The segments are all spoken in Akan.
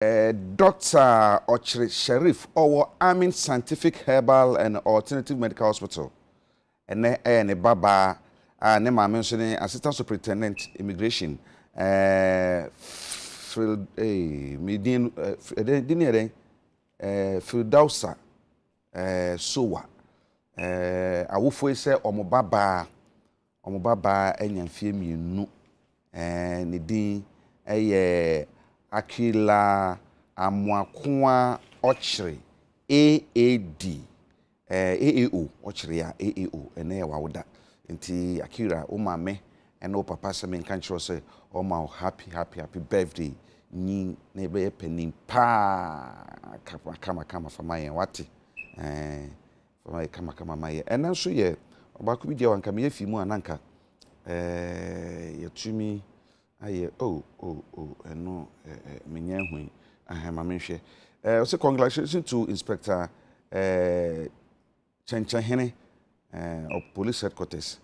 Dr. Ochre Sheriff or Amin Scientific Herbal and Alternative Medical Hospital. And ne baba ne ma mention Assistant Superintendent Immigration Medin dinere Firdausa Sowa awofo ise omobaba enyamfie mienu ne din Akila Amwakoa Ochre AAD AAO Ochre ya AAO ene wawuda nti Akira o mame ene o papa se men kan chiro se o ma happy birthday ni na ebe penin pa kama famaye wate famaye kama maye ene nso ye obako bi dia wanka me yafi mu ananka yetumi aye no menya hu ahema menhwe so congratulations to Inspector Chenchehene of Police Headquarters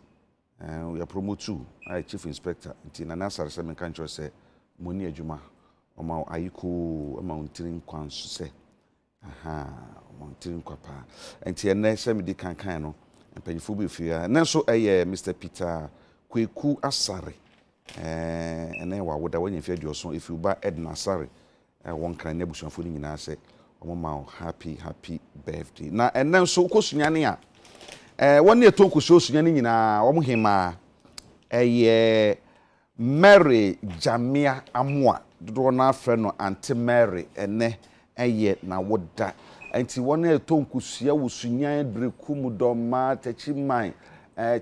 we are promote to Chief Inspector nti na nasare se men kancho se moni adwuma o ma ayiko ma untirin kwanso se untirin kwapa nti ene se me di kankan no mpanyifo bi fia nanso Mr. Peter Kweku Asare ene wa woda wanya fi adioso if you ba Edna Sare won kan na busuafo ni nyina se omama happy birthday na ene nso kosunyane a won ne to kosunyane nyina wo hema Mary Jamia Amwa do na afre no Auntie Mary ene na woda enti won ne to kosua wosunyan brekum doma tachiman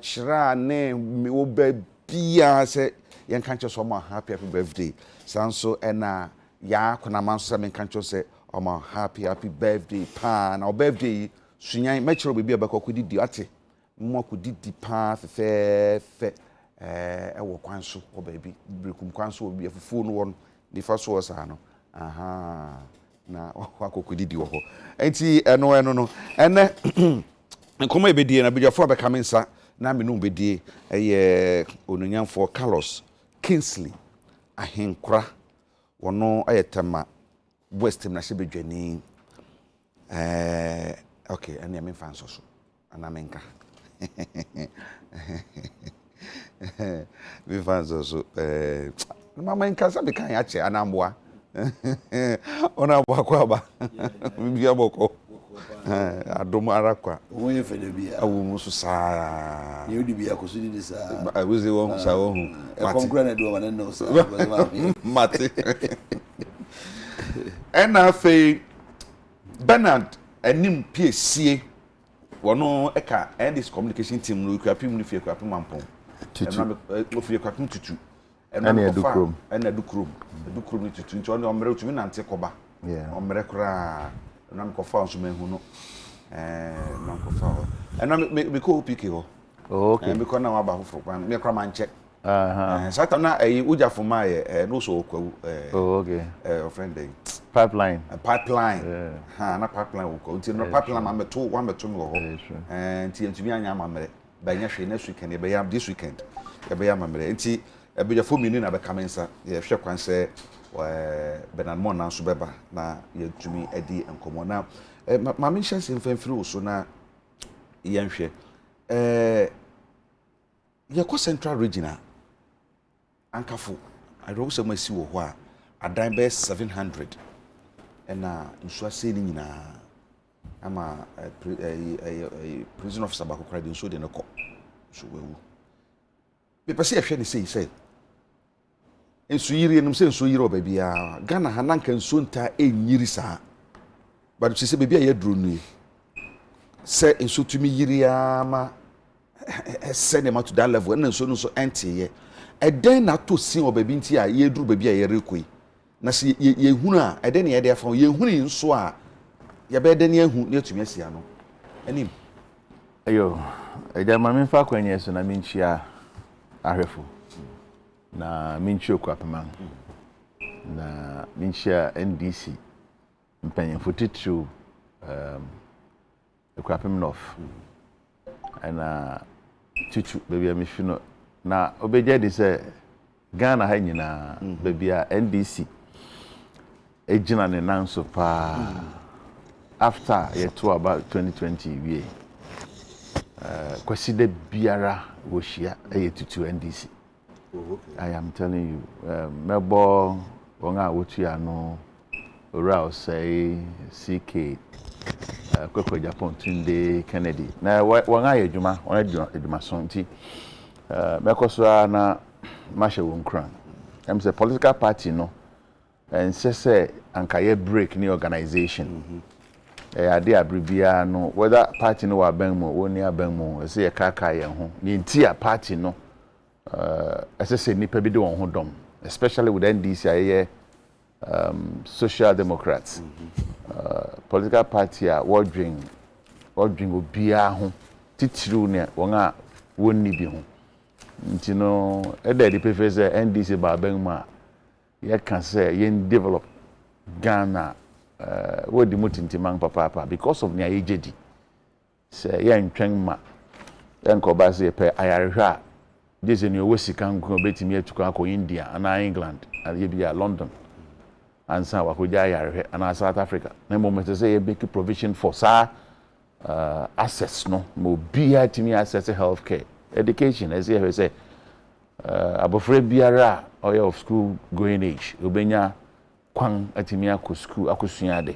chira ne wo ba bia se yen kancho so ma happy birthday sanso ena ya kona manso men kancho se o ma happy birthday pa na o birthday sunyan mechiro bibia ba kokudidi ate mo kudidi pa fe wo kwanso o baby brekum kwanso obi afufu no won di fa so sa no na akokudidi wo ho enti eno no ene nkoma ebedie na bidjafo be kamensa na me no bedie onunyanfo Carlos Kingsley ahenkura wono ayetama West na hye bedwani okay ani am fanso so ana menka mi fanso so mama menka sabe kan ya che anamboa ona boa kwa ba bia boko adom arakwa wonye fede bia awu musu saa ye odi bia koso di saa awuze won saa wo hu e konkre na do ma no saa mate ena fe Bernard anim piesie wono eka this communication team no kwapim no fie kwapim mampon no fie kwapim tutu ena edukrom edukrom tutu nti ono omre utumi nante koba omre kura na mkofa nso mehu no na mkofa ena me ko piki ho okay me ko na wa ba ho fro me kra manche sata na ujafo ma ye no so okwawu okay friend day pipeline na pipeline wo ko nti no pipeline ma meto wa meto me ho nti ntumi anya ma mere ba nya hwe next weekend be ya this weekend be ya ma mere nti ebejafo minu na be kamensa ye hwe kwanse Bernard Mona so beba na yetumi edi enkomo na ma me chance mfamfiri wo so na yenhwe ye ko Central Region ankafo ado so masi wo ho a adan be 700 ena nso ase ni nyina ama prison officer ba ko kradi nso de ne ko so wewu be pese ehwe ne sei enso yiri enum se enso yiri obabia Ghana hananka enso nta enyiri saa but se bebia ye duro nu se enso tumi yiri ama se ne ma to that level na enso no so ente eden na to sin obabi nti a ye duro bebia ye rekoi na se ye hunu a eden ye de afa ye hunu nso a ye be eden ye hu na tumi asia no anim ayo eja ma me fa kwanye so na minchia ahwefo na minchio kwa pema na minchia NDC mpanyefo titru kwa pem north ana titru baby amifino na obeje de se Ghana ha nyina baby a NDC ejina ne nan so pa after ye to about 2020 we kwasi de biara wo hia e tutu NDC. I am telling you mebo wonga wotua no ora say CK Kwekwe Japan Tunde Kennedy na wonga yedwuma edwuma so nti mekoso na mashe wonkran em say political party no and say ankaye break ni organization ade abribia no whether party no wa ban mu woni aban mu say kaka ye ho ni ntia party no say nipa bi de won ho dom especially with NDC aye social democrats political party a wodwin obia ho titiru ne won a wonni bi ho nti no the professor NDC ba ban mu a ye can say yen develop Ghana what the mutintimang papa because of nya ejedi say yen tweng ma yen ko ba say pe ayarehwa jese ni owo sika nko betimi atuko akọ India and England and ye bia London and sa wakoja ayarehwe and South Africa na moment say ye make provision for sa access no mo bia timi access healthcare education as you say abofre biara or of school going age obenya kwan atimi akọ school akosua de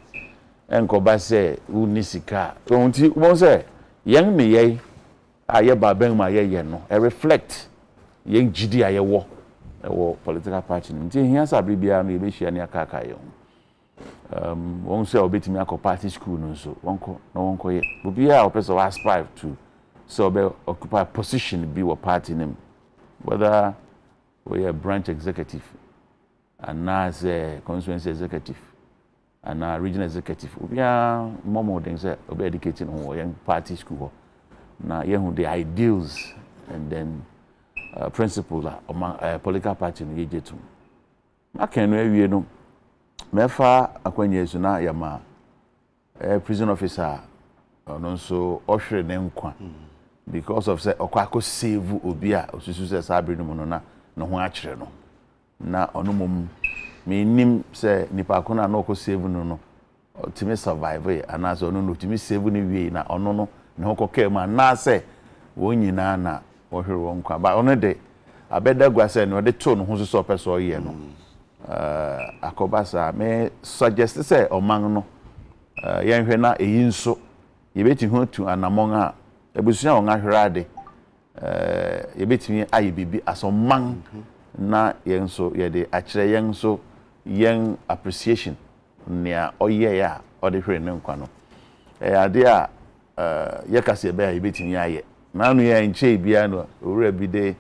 enko ba say uni sika onti won say yen me ye aye ba ben ma ye no e reflect yen gidi aye wo political party nti hia sa bibia no e be hia ne akaka ye won say obetimi akọ party school no so wonko ye bibia o person aspire to so be occupy position be wo party name whether we are branch executive and as a constituency executive and a regional executive we are more than say obe educating on young party school na ye hu the ideals and then principles of political party no yejetum akan no awie no mefa akwanya esu na yama prison officer no so ohwere ne nkwa because of say okwako save obi a osusu say sabre no no na no ho akere no na ono mom me nim say nipa ko na ko save no no timi survive ana so ono no timi save no wie na ono no ne ho kokɛ ma na say wonyina na ohwere won kwa ba ono de abeda gwa say no de to no ho so person ye no akobasa me suggest say oman no yenhwe na eyi nso yebeti ho tu anamon a ebusua won ahwere ade yebetimi aye bibi asoman na yen so ye de akire yen so yen appreciation nea oye ya ode hwere ne nkwa no ade a ye kase be yebetimi aye na anu ye nche bia no owura bi de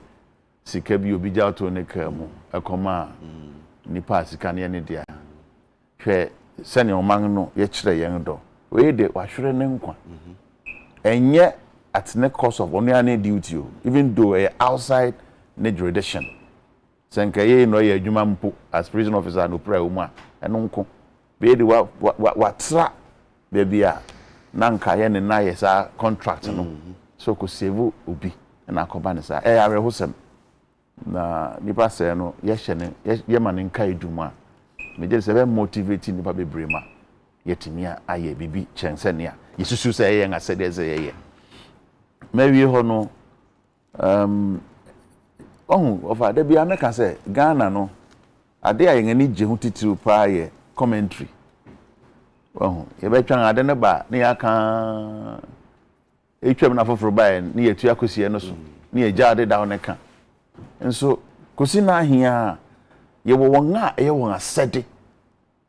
sika bi obi ja to ne ka mu akoma nipa sika ne ne dia hwe sene oman no ye kire yen do we de wahwere ne nkwa enye at the cost of only any duty even though outside the jurisdiction senkaye no ye adwuma mpo as prison officer no pra uma eno nko be de wa tra be bia na nka ye ne na ye sa contract no so ko save obi na akoba ne sa are hosem na nipa se no ye hye ne ye ma ne nka edwuma me je se be motivate nipa be brema yetimia aye bibi chense ne a yesusu se ye nga se de ze ye maybe hono ofa de bia meka say Ghana no ade aye ngani je hu titiru pa ye commentary ye betwan ade ne ba ne yaka etwam na foforo ba ne yetu akosie no so ne ye jade da ne ka enso kosi na ahia ye wo won a ye won asede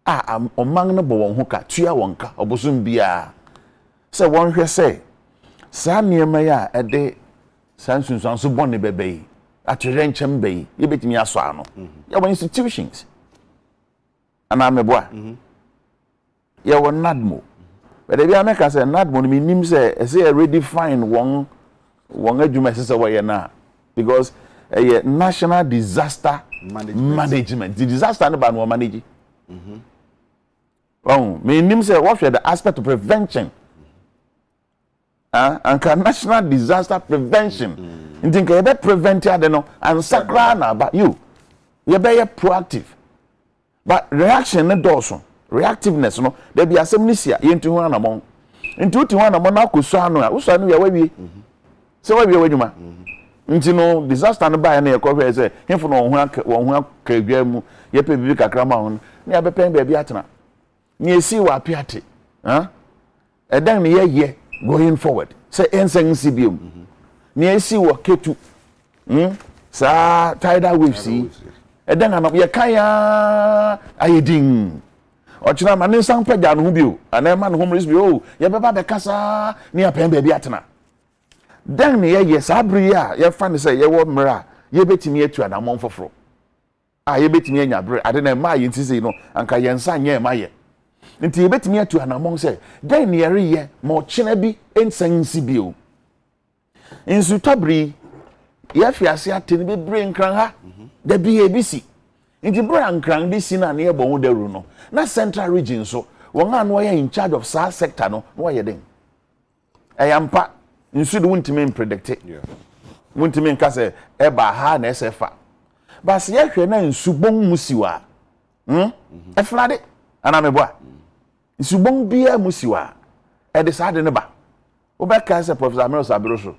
a omang no bo won ho ka tua won ka obosum bia se won hwe se sa niema ya ede sansunsun so bone bebe atwere nchem be ye betimi aso ano ya won institutions ana meboa ye won nadmo but bia make say nadmo no nim say say already fine won adwuma say we na because a national disaster management the disaster no ba no manage me nim say what the aspect of prevention and national disaster prevention you can be prevented no and sakra na but you be proactive but reaction ne doso reactiveness no there be asem ni sia ye ntu ho anamon ntu ti ho anamon na akosu anu a usu anu ya wawie se wawie wadwuma nti no disaster no ba na ye kohwe se hemfo no won ho akadwa mu ye pe bibi kakra ma ho na ya bepen ba bi atena ni esi wa apiate ha edan ne ye going forward say ensen sibium ni esi wo ketu sa tidal waves yi edan anam ye kan ya ayedin ochina ma ne san pagya no hu bio ana ma no homeless bio ye beba be kasa ni apen ba bi atena dan ne ye sa bri a ye fa ne say ye wo mra ye betimi atu anamon foforo ye betimi anya bre ade na ma ye ntisi no anka ye nsa nya ma ye nti ye betimi atu anamon say dan ne ye mo china bi ensan sibio insu tabri ye fiase atene be bre nkran ha da bi ebisi nti bre nkran bi si na ne ye bo ho daru no na central region so won anu ye in charge of sa sector no wo ye den ayampa insu do wontimi predict wontimi nka se e ba ha na esefa bas ye hwe na insu bon musiwa e flade ana meboa insu bon bia musiwa e de sa de ne ba wo be ka se professor Amiros Abiroso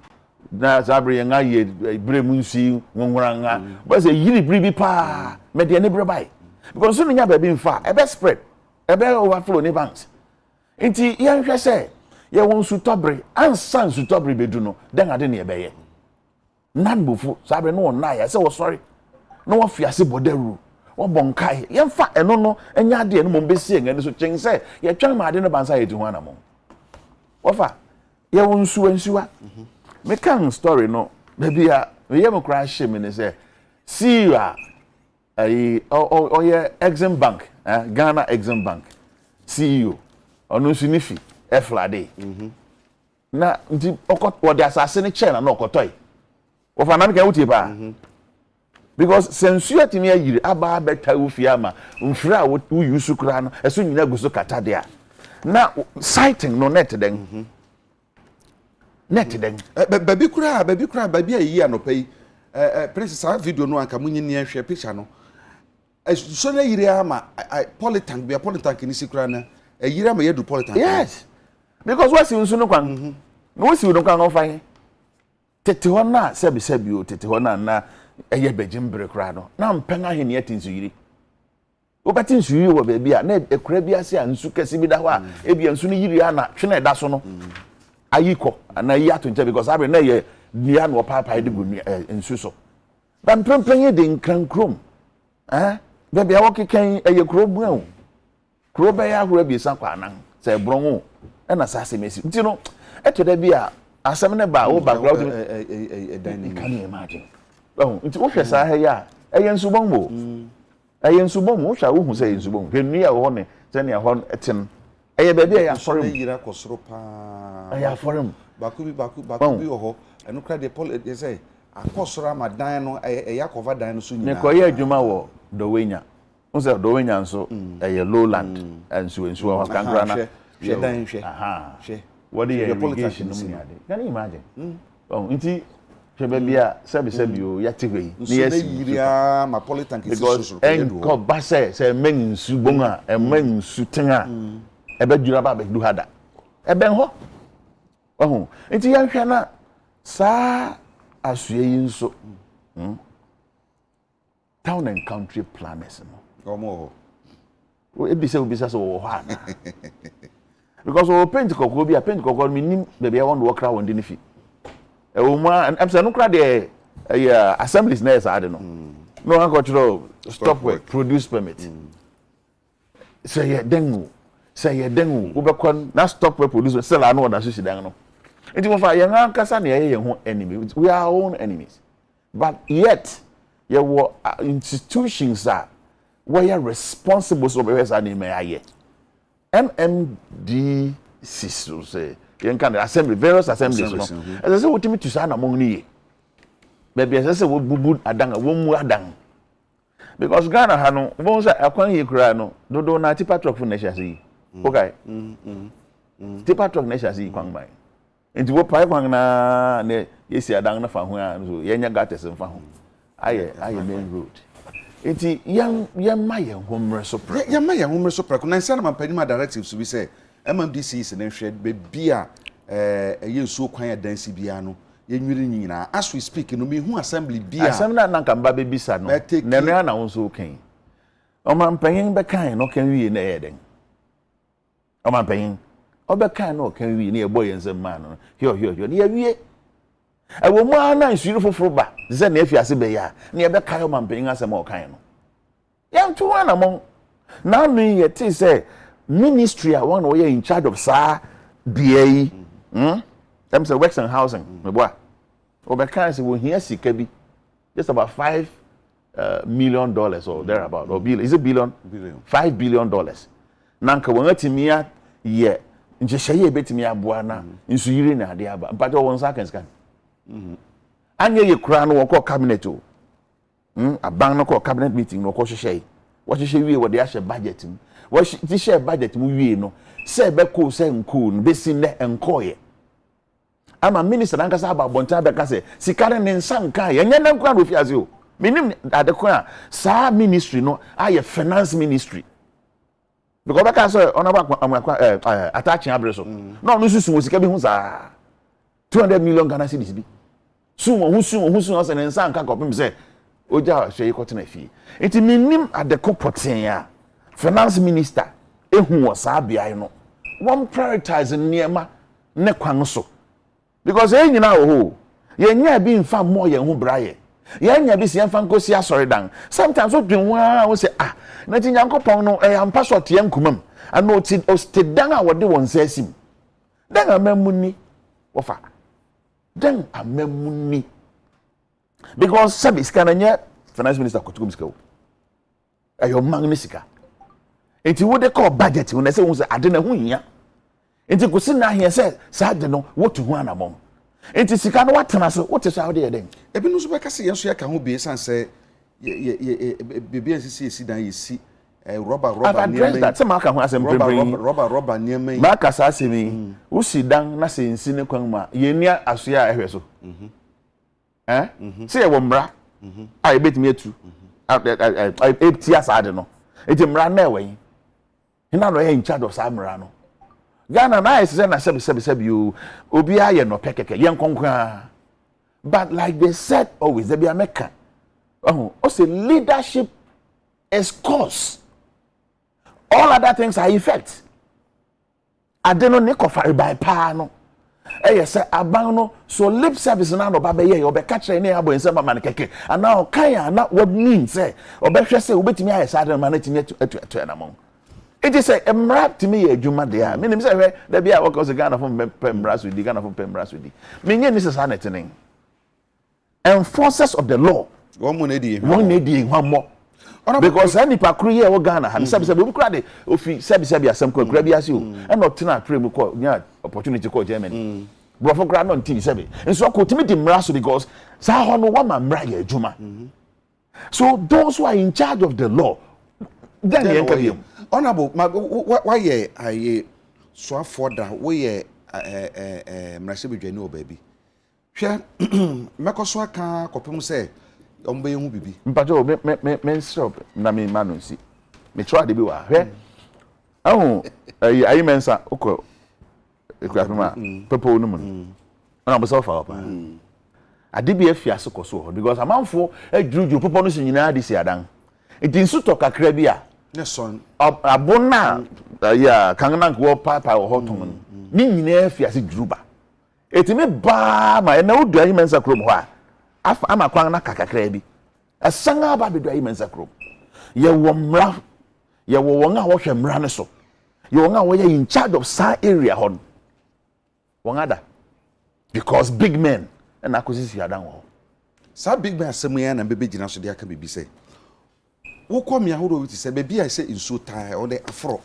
na sabre ye nga ye bre munsi wonwranga but say yiri bribi pa me de ne bre bai because so nya ba bi mfa e be spread e be overflow ne banks nti ye nhwe se ye won su tobre ansan su tobre bedu no den ade ne ye be ye nan bofu sabre no na ya se wo sorry no wo fiase bodaru wo bonkai ye mfa eno no enya ade no mo besie ngani so chen se ye twan ma ade no bansa ye ti ho anamo wo fa ye won su ansuwa me kan story no baby a ye mo crash me ne say see you ye Exim Bank Ghana Exim Bank CEO onu su nifi eflade na nti okot the assassin ne chain na okotoy wo fa na me kan wutie ba because sensu atimi ayire aba beta wo fia ma mfira wo yusu kura no eso nyina guso kata de a na sighting no net den net den baby kura baby ayi anopai princess a video no anka munyi ne ahwe picture no so na yire ama politank bia politank ni sikura na yire ama yedu politank yes because what you no kwan no si no kwan ofan tete ho na sebi o tete ho na eye begim bre kura no na mpen ahene atinsu yire obati nsu yire wo baby a na ekura bi ase ansu kesi bi da ho a ebia nsu ni yire ana twene da so no ayiko na yi atunche because abe na ye nia no papa de gu nsu so dan premprem de nkran krom baby a wokekan eye krobu a kro be ya hura bi san kwa nan se bronwo na sa se mesi nti no eto da bi a asem ne ba wo background dynamic can you imagine nti wo hwe sa ha ya eye nsubon mo eye nsubon mo hwa wo hu se nsubon hwenu ya wo ne se ne ho etim eye baby a ya sori mo yira kosoro pa aya forum baku bi oho enu kra de pol de say akosoro amadan no eya cover dan no so nyina ne ko ye adwuma wo dowenya unse dowenya nso eye lowland ensu wa kankra na hwe dan hwe hwe what the irrigation no me ade can you imagine nti hwe ba bia sebi o ya tehwe ni yira ma politank is so en ko ba se men nsu bon a men nsu ten a ebe djura ba be du hada ebe ho nti ya hwe na sa asue yi nso town and country planners no omo ebisa so wo ha na because we paint kokko bi a paint kokko mi nim be bia won work around ni fi e wo ma am say no kra de assemblies na esa ade no no han control stop work produce permit say ye dengu wo be kon na stop work produce sell anu na so sidan no enti mo fa ye han kasa na ye ho enemy we are our own enemies but yet ye were institutions that were responsible so be say na me aye MMDC so say yen kan assembly various assemblies no as say wotimi to say na mo ni baby as say wo bubu adan wo mu adan because Ghana ha no wo say akwan yi kura no dodo na tipa truck fu na sha say okay tipa truck na sha say kwan bai enti wo pai kwan na yesi adan na fa ho a so yenya gates mfa ho aye main road enti yɛma yɛn homre so prɛ yɛma yɛn homre so prɛ na nsa na mampanima directives bi sɛ MMDC is na hwɛ bebi a ɛyɛ nsuo kwan adansi bia no yɛnwiri nyina as we speak no me hu assembly bia asɛm na nanka mba bebisa no na no na wo nso kan ɔmampanyin bɛkan no kan wie na ɛyɛ den ɔmampanyin ɔbɛkan no kan wie na yɛbɔ yɛn nsɛm ma no hio ne yɛwie ɛwɔ mu a na nsuri foforo ba sɛ na afiase bɛyɛ a na yɛbɛkan ɔmampanyin asɛm a ɔkan no yɛnto ana mo na no yɛte sɛ ministry a one way in charge of sa BA them say works and housing me boy obeka say we here sika bi just about $5 million or thereabout or billion is it billion $5 billion nanka won atimia ye nhyehyeye betimi aboa na nsu yiri na ade aba mpaje won sa kan scan anye ye kura no won cabinet o aban no ko cabinet meeting no ko hyehyeye wo hyehyeye wie wo de ahye budget mu wo share budget mu wie no say be ko say nko no besi ne enkoye ama minister nankasa aba bonta be ka say sikare ne nsanka ye nya nankwa no fiase o minim Adekye a sa ministry no aye finance ministry because be ka say onaba attaching abreso no no susu mo sika bi hu sa 200 million Ghana cedis bi sumo say ne nsanka kopim say oja hwe yikotena fi enti minim Adekye poten a finance minister ehu wo sa bia no one prioritize niema ne kwan so because e nyina ho ye nya bi mfa mo ye hu braye ye nya bi se mfa nkosi asori dan sometimes o dwen wa wo say na ti nyankopon no e ampa so te nkumam ana o ti dan a wode won sa asim dan amamuni wo fa dan amamuni because sabi skana nya finance minister kotukum sika wo ayo man sika enti wo de call budget wo na se wo se ade na hu hia enti ko si na hia se sa ade no wo tu hu anamom enti sika no watena so wo te so ade ye den ebi no so be ka se yenso ya ka ho be san se bebi nsisi esi dan yesi rubber niam that some aka ho asem prepare rubber niam ma ka sa asemi wo si dan na se nsi ne kwan ma ye ni aso ya ehwe so se ye wo mra a ebetimi atu eti asade no eti mra na ewe hina no in charge of samra no Ghana na is na sebi you obi aye no pekeke yen konkwa but like they said always they be America say leadership is cause all other things are effect adeno ne kofare by pa no say aban no so lip service na no ba be ye obe ka kire ne abo nsem ma ne keke ana o kan ya na what mean say obe hwe say obetimi aye sa ma na timi atu na mo it is a mrap to me adwuma de a me nim say hwe da bia work us Ghana from Pembras with Ghana from Pembras with me nye ni sesa netening enforcers of the law one na di hwammo because any pakru ye wo Ghana han sabi obi kura de ofi sabi asem ko kura bi ase o e no tena pray mu ko nya opportunity ko Germany brofo kura no nti sabi enso ko timi di mra so because sa ho no wa ma mra ye adwuma so those who are in charge of the law then ye kabiem honorable why ye aye so for that we mrase bedwani o baby hwe mekoso aka kopem say ombe hu bibi mpacho me stop na me manunsi me try de bi wa hwe ayi mensa okọ ekwapema pepo no mu na boso fa opa ade bi afiase koso ho because amanfo adwudwu pepo no nyina ade si adan etinsu to kakra bi a ne son abona ya kanna ko papa ho ton ni nyina afiase dwuruba etime ba ma na odu ayi mensa krom ho a ama kwan na kakakra bi asanga ba bedu ayi mensa krom ye wo mra ye wo won a wo hwe mra ne so ye won a wo ye in charge of sa area hon won ada because big men and akosisi adan wo sa big men asemu ya na bebe gina so de aka bebi say wo kom ya horo witi say bebi I say inso tai o de afro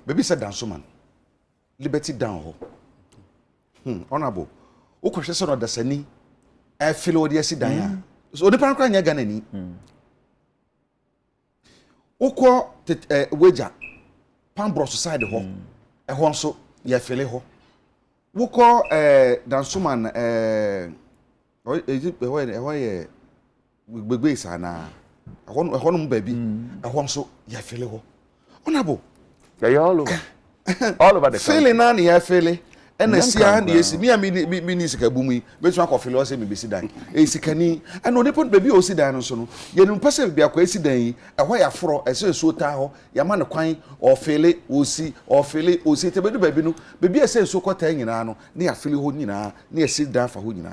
bebi say Nsroma liberty down ho honorable wo ko hwe say no dasani e feel wo de asi dan ya so de pan kra nya Ghana ni wo ko weja Pambros side ho e ho nso ya feel ho wo ko Nsroma o ye gbegbe sana ɛhɔ no baby ɛhɔ nso ya feel ho honorable yeah all over the country feeling na ya feel ena sia na yesi me ni sika bu mu betu akofele o se me besi dan e sika ni ana onipo baby o si dan no so no ye no pese bia kwa esi dan yi ehwo ya foro ese so ta ho ya ma ne kwan o fele o si te bedu baby no baby ese so kota nyina no na ya fele ho nyina na ya si dan fa ho nyina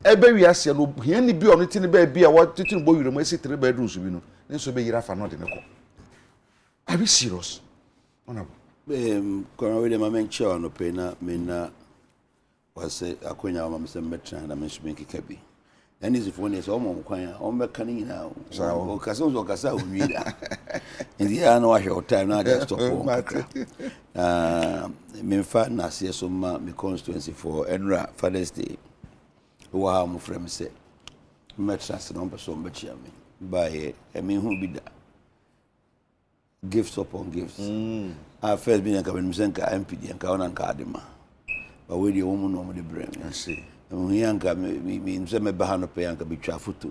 ebe wi ase no hia ni bi ono tini ba bi a wo titi bo wire mo esi 3 bedrooms bi no nso be yira fa no de ne ko are we serious honorable Kona wede mamenche ono pena mena wase akonya wa mse metra na mensume kikabi. Yani zifone so omo kwanya ombe kani na o kasa so kasa onwida. Ndi ya no wahwe time na just stop. Memfa na se so ma me constituency for Enra Father's Day. Wa mo frem se metra se no so mbe chia me. By me hu bida. Gifts upon gifts. First being a Kabenka MPD and Kawan and Kadima. But with the woman on the brain, I see. And Yanka means a bahano pay and be trafutu.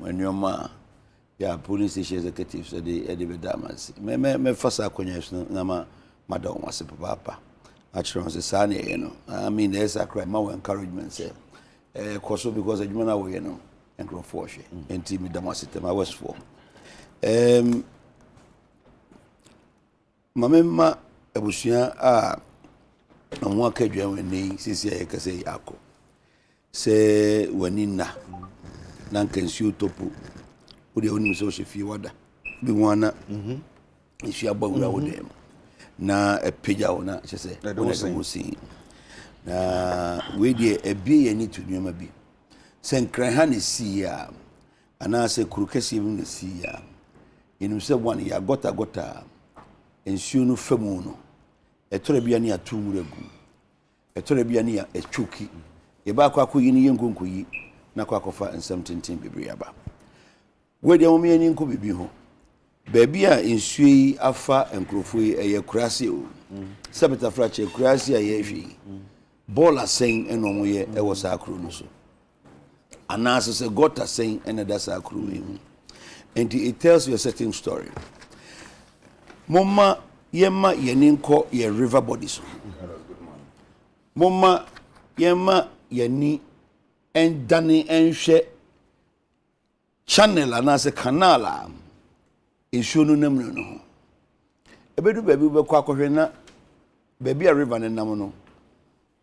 And your ma, yeah, police executives at the Edible Damas. Me first acquaintance, Nama, Madame was a papa. Actually, was a sunny, you know. I mean, there's a cry, more encouragement, say. Because a human away, you know, and grow for she. And Timmy Damasite, my West for. Mamema ebusia a nwa kadwa wani sisi ya kase yako se wani na nkansi utopu ode oni so hyefi wada bi wana isu abawura wodem na epeja wona kyese wona musi na we die ebie yani tunuma bi senkran ha ne siya ana se kurukesi bi ne siya inu se one ya gota ensuo no famu no etore bia ne atumuragu etore bia ne etwoki ye ba kwa koyi ne yenkonkoyi na kwa kofa nsam tenten bebre aba we de omi ani nko bibi ho ba bia ensuo yi afa enkrofo yi eye kurase o sabeta frache kurase aye hwi bola sen eno mo ye ewo sa akro no so anaso se gota sen ena da sa akro yi and it tells you a certain story. Mama yema yeninko ye river bodies. Mama yema yeni endani enhwe channel anase canal ensunu namnu no. Ebedu baby be kwa kohwe na baby a river ne nam no.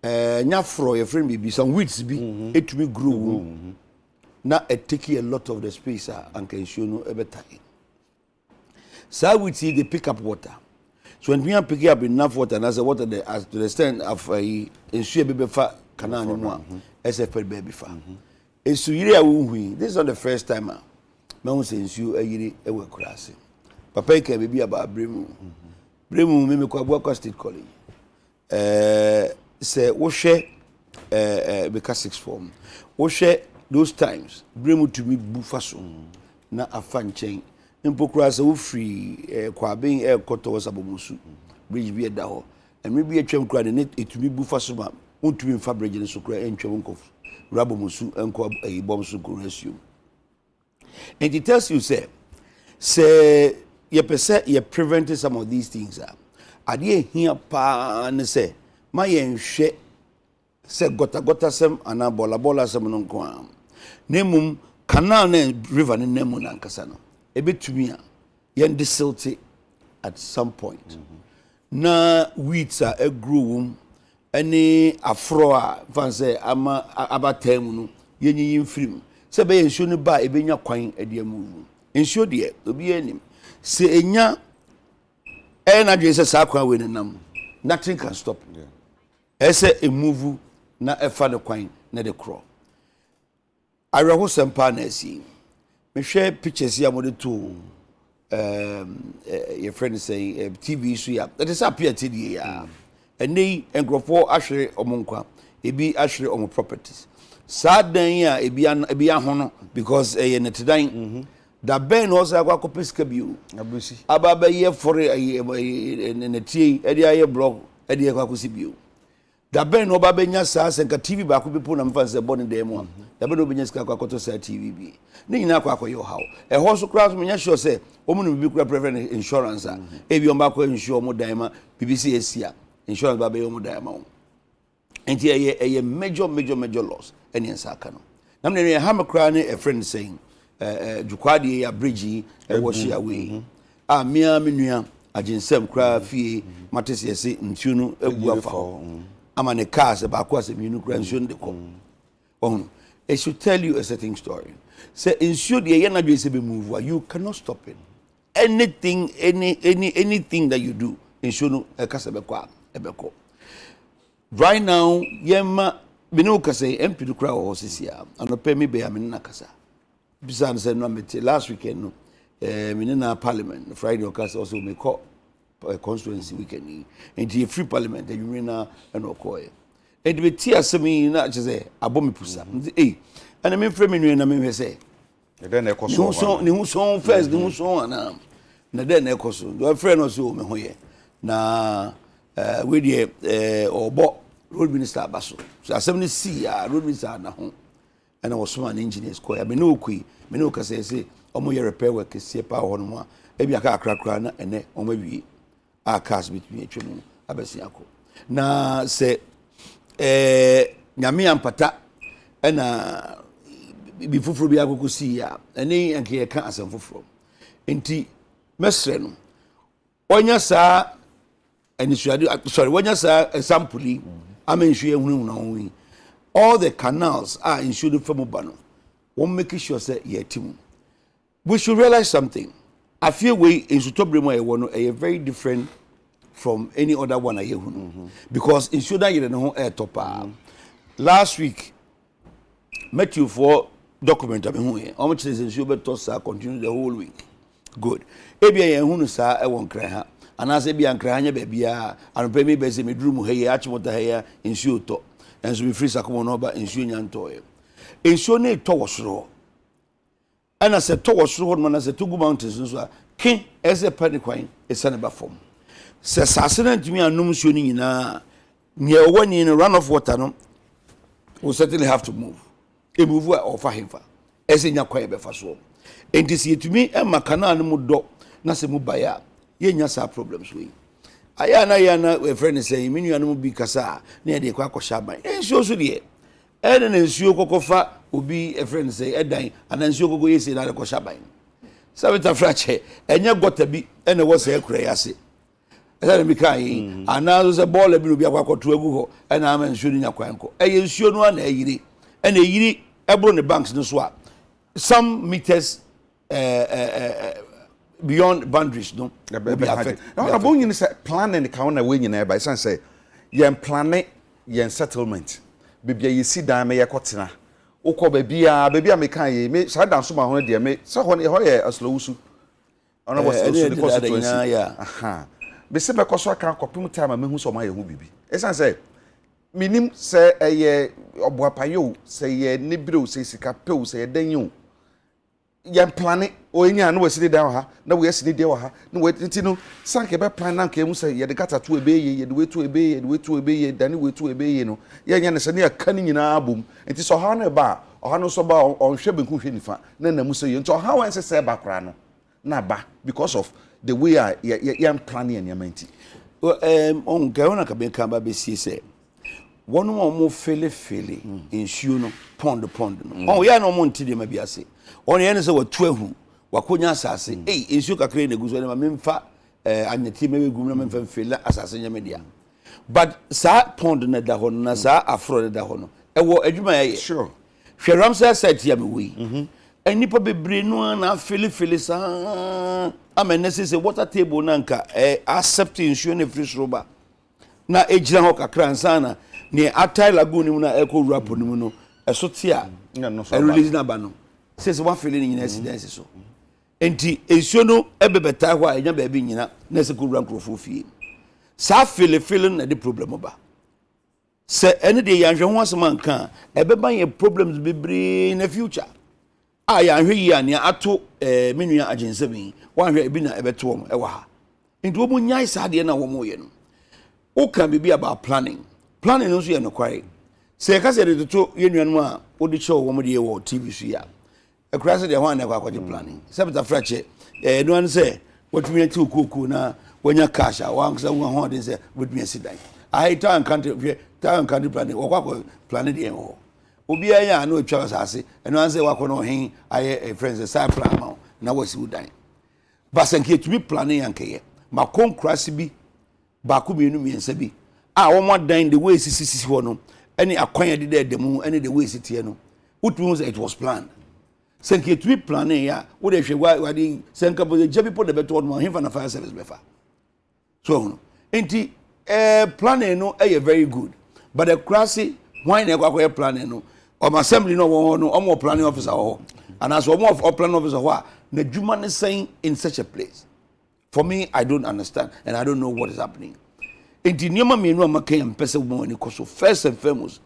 Nyafro your friend bibi some weeds bi etumi grow na it take a lot of the space and can show no ebetai. So we see they pick up water. So when we are picking up enough water, and as the water as to the extent of ensure baby fa canal anymore, SFL baby fa. This is not the first time. Man wants to ensure a year a work class. Papa can be about Bremu. Bremu me kwa Boka State College. Say we share because 6th form. We share those times. Bremu to me bufaso na afan chain. Impokra se wo free kwa ben koto wasabomusu bridge bi da ho emi bi atwam kra de etumi bufa so ma ontumi mfa bridge ne so kra entwam nko rabomusu enko ayibom so correction. And it tells you say you pese you prevent some of these things ade hia pa ne say ma yenhwe se gota sem ana bola sem no nko a nemum canal na river ne nemu na nkasa no ebetumi a yen desilty at some point na weeds a grow any afro a fan say ama abatam no yenyi mfirim se be ensuo no ba ebenya kwan ade amu ensuo de obi anim se enya na dwe se sa kwan we nenam nothing can stop ese a move na efa the kwan na the crow areho sempa na asi me share pictures here mo de to your friend say TV so ya that is appear today ya and they engrofo ahwere omonkwa ebi ahwere omo properties sad dan ya ebi ahono because netedan da ben also akwa kopiska biu abusi ababa ye for netie edi aye blog edi akwa kosi biu da ben no ba benya saa senka TV ba ko bipo na mfa se bone dem a da ben no benya sika kwa koto saa TV bi ne nyina kwa akoyo hawo e ho so kra so menya sure se omu no bi kura preferred insurance a e bi on ba ko insure mo dan ma BBC Asia insurance ba be omu dan ma o enti eye major loss ene nsaka no na me ne ha me kra ne a friend saying jukwadi ya bridge e wash away a mia menua aginsem kra fie matese yesi ntuo no ebu afa ama ne cars ba kwa se minu kra nsuo de ko on it should tell you a certain story say nsuo de ye na dwe se be move you cannot stop it anything that you do nsuo no e kasa be kwa e be ko right now yema binu kasa MP do kra o sisia anope me be amina kasa bisan se no meti last weekend no na parliament Friday or cast also me call constituency weekend and the free parliament you na and okoye and be tia semi na say abomi pusa and me frame me na me say then e koso ni hu so first ni hu so na then e koso do friend also me hoye na we dey obo road minister abaso so asem ni see road minister na ho and I was so an engineers call me no ka say omo ye repair work sie pa ho no mo e bia ka akrakra na ene omo wi a cars between etwemu abesi akọ na se nyame ampata na bi fufuru bi akoko si ya ene anke ye ka asem fufuru enti mesre no onya sa anisuade sorry onya sa sample amenhwe ehunu na onwi all the canals are insured from Obano. One make sure say yetimu. We should realize something. I feel we in Sutobremo a very different from any other one I hear. Because in Sudan you know air topper. Last week, met you for document how much is in Sugar Tossa continue the whole week. Good. Ebi a hunu sa e won kra and as ebi an kra nya baby and pay me be say me drum he achimota he in Suto. And so we free sakomo no ba nsuo nyantoe nsuo ne to wosoro ana se to wosoro no na se to gu mountains nso a ke ese panikwan ese ne ba fom se sase na ntumi anum nsuo ni nyina ne owani no run of water no we certainly have to move e move ofa hemfa ese nya kwan be fa so enti se yetumi e makana no mu do na se mu baya ye nya sa problems we ayana we friend say me nuanu bi kasa na e de kwa akosha ban ensuo so de e na ensuo kokofa obi a friend say edan ana ensuo kogo yesi na akosha ban sabita frache enye gota bi e na wo say kura yase e na mi kai ana so ball bi no bi akwakoto agu ho e na ama ensuo nya kwanko e ensuo no na eyiri e na eyiri e bro ne banks no so a some meters beyond boundaries no be affect na bon yin say planning ka na we nyina by say yen planning yen settlement bibia yesi dan me yekotena ukọ bibia me kan ye me sa dan so ma ho de me sa ho ye aslowusu ona was also the constituency aha be se be koso kan kopim time me hu so ma ye hu bibi esan say minim say eye oboapayo say ye nibiro say sika pew say dan yu yan plane o nya no wasidi dan ha na we asidi de ha na we tinu sanke be plan na nke mu say ye de kata to ebeye ye de we to ebeye ye de we to ebeye dani we to ebeye no ye nya ne se ne aka ni nyina abom enti so ha na ba o ha no so ba on hwe benku hwe nifa na mu say enti o ha wan se ba kra no na ba because of the way yan plan yan yamenti on gaona ka ben kan ba be sie se wonu mo fele ensuo no pond no on ya no mo ntide ma bi ase on ye ne se watu ahu wakonya asase ensuo kakre na guso na memfa anyati mewegum na memfa fele asase nyame dia but sa pond na da ho na sa afro na da ho no e wo adwuma ye sure hweram sa site ya me wi enipa bebre no na fele sa amene se water table na nka accept ensuo na free roba na ejira ho kakra nsana ne atai lagoon ni mu na eco rapo ni mu no eso tia release na ba no se wa fele ni nyina accident so enti ensuo no ebebeta ho a enya ba bi nyina na se ko run crofo fie sa fele na the problem ba se ene de yanhwe ho asema nka ebeba ye problems bebre in the future yanhwe yi ane ato menua agensebi wanhwe ebi na ebeto mo ewa ha enti wo mu nyai sa de na wo mo ye no o kan bibi about planning planning no so ye no kware se ka se de to ye nuanu a odi show wo mo de wo TV so ya ekura se de ho an na kwa planning se beta frache no an se watumi ati okuku na wanya cash a wan se wo ho de se watumi asidan I town country planning wo planning de ho obi anya na otwa asase eno an se wakọ no hen aye friends say plan ma na wasi udan basanke tumi planning yankeye makonkrasi bi ba ku mienu miensa bi a wo mo dan the way sisi ho no any akwan de de demu any the way sitie no utumi say it was planned sanke tumi planning ya wo de hwe wadi sanka bo je people de beto no hen fa na fire service befa so no enti planning no very good but the crasi why na kwa planning no assembly no one no planning officer and as one of planning officer na juma ne saying in such a place for me I don't understand and I don't know what is happening enti nioma me no amaka yam pese wo ni koso first and foremost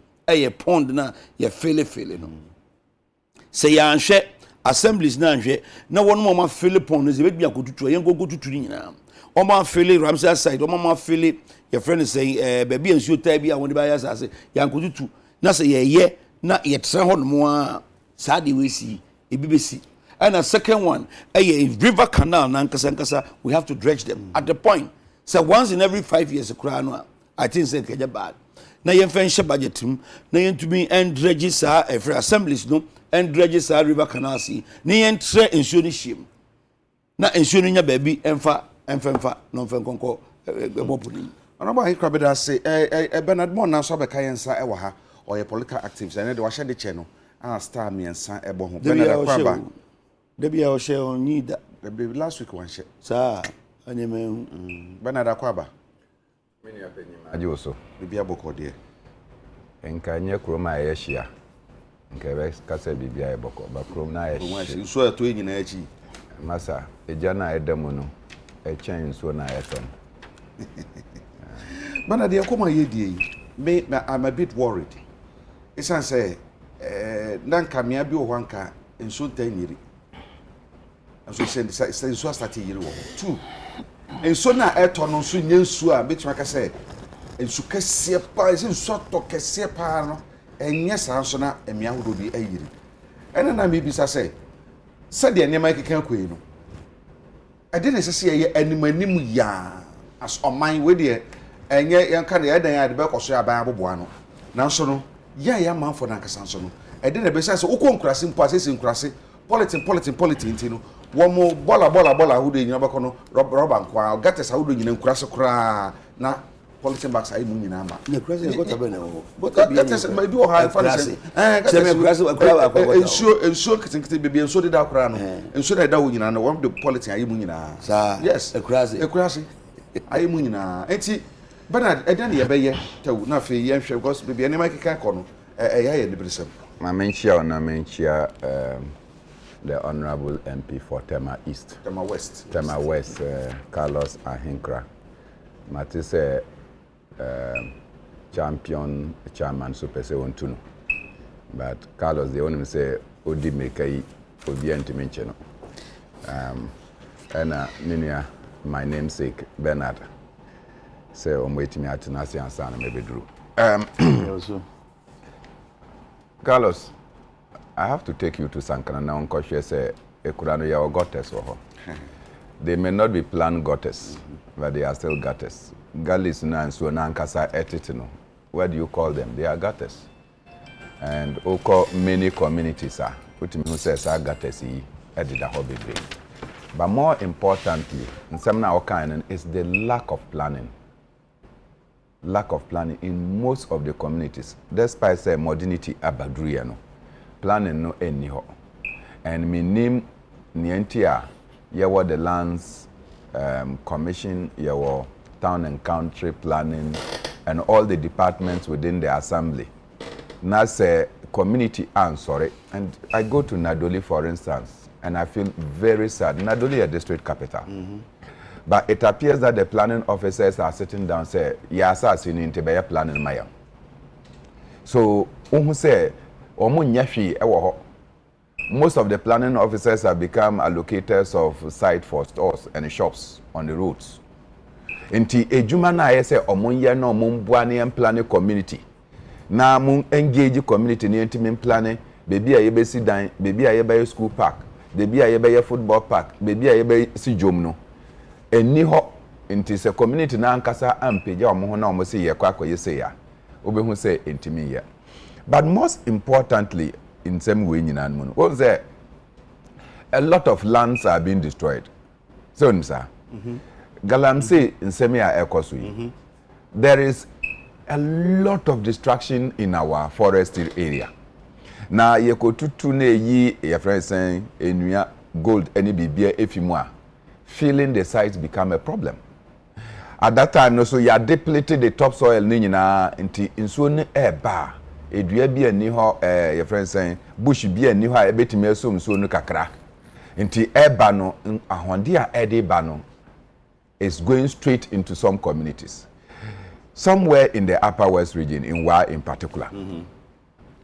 pond na ye fele no say ya nhwe assemblies na nhwe na won mo ma fele pond no ze be akotutu yen gogotutu ni nyina o ma fele Ramsey side o ma fele your friend is saying baby ensuo tai bia won de ba ya sase ya akotutu na say ye na yetre ho no mo a saade we si ebibesi and a second one river canal na nkasa we have to dredge them at the point so once in every 5 years akura no I think say keja bad na yen fenche budget na yen to be and dredge sa every assemblies no and dredge sa river canal si na yen tre ensuo ni shim na ensuo ni nya baby emfa no mfa konko ebopuni anaba hikra beda say Bernard Mo na so be kayensa e wa ha or your political activities and they wash the channel and star me and san ebo ho Bernard Akwaba Debi o share on need the last week one share sir anyame Bernard Akwaba meni apenyima ajoso bibia boko de enka nye kroma ya hia nka be kasa bibia e boko ba krom na ya hia so to nyina achi masa eja na edemu no e chen so na ya ton Bernard de koma ye die me I'm a bit worried. It's say nan kamia bi o hwanka enso tanyiri. Aso say enso start yiri wo. Two. Enso na eto no so nyensu a betima ka say enso kese pa enso to kese pa no enye sanso na emia hodo bi ayiri. Ena na me bisa say de ne mai kekan koyi no. Ade na sese ye animanim ya as oman we de enye yanka de edan ya de be koso aban aboboa no nanso no ya manfo na nkasa nso no ede na be say ukonkurase mpo asese nkurase politin ti no wo mo bola hudo nyina bako no roba nkwa gates hudo nyina nkurase kura na politin box ayi mu nyina ma na kurase go tabe na wo gates ma bi wo ha fanase se me kurase akwa ensuo kitinkiti bebe ensuo de da kura no ensuo na da wo nyina no wo de politin ayi mu nyina yes kurase ayi mu nyina enti Bernard eden ye beye tawu na fe ye hwe because bibia ne makeka ko no ye ne brisem ma menchia ona menchia the honorable MP for Tema East Tema West Carlos Ahinkra mate say chairman so pese won to no but Carlos the only say odi mekai obi antimenche no and my namesake Bernard say I'm waiting at Nasi and San maybe Drew. Carlos, I have to take you to Sankana now because she say Ekurano ya goddess or they may not be planned goddess, but they are still goddess. Galis na so nankasa etitino. What do you call them? They are goddess. And oko many communities are put me who says are goddess edida hobby brain. But more importantly, in some now kind is the lack of planning. Lack of planning in most of the communities. Despite say modernity abadruya no, planning no anyhow. And me name nientia yawa the lands commission, yawa town and country planning, and all the departments within the assembly. Now say community sorry, and I go to Nadoli for instance, and I feel very sad. Nadoli a district capital. But it appears that the planning officers are sitting down say, yes, as in Tibet planning Maya. So, say, most of the planning officers have become allocators of site for stores and shops on the roads. Enti ejuma na aye se omonye na omonbua ne plan community na mun engage community ne ntimi plan bebi a yebesi dan bebi a yebeye school park bebi a yebeye football park bebi a yebeye si jom no eni ho enti se community na ankasa ampeja omo ho na omo se ye kwa akoye se ya obehu se ntimi ya. But most importantly in some way nyina no what say a lot of lands are being destroyed. So nsa Galamsey nsemi a ekoso yi there is a lot of destruction in our forestry area. Na yekotutu na yi your friend saying enua gold any bibia efimu a filling the sites become a problem. At that time no so you depleted the topsoil ni nyina nti nsuo ne eba edua bi ani ho your friend saying bush bi ani ho a ebetimi asom nsuo no kakra nti eba no ahonde a ede ba no is going straight into some communities. Somewhere in the Upper West region, in Wa in particular.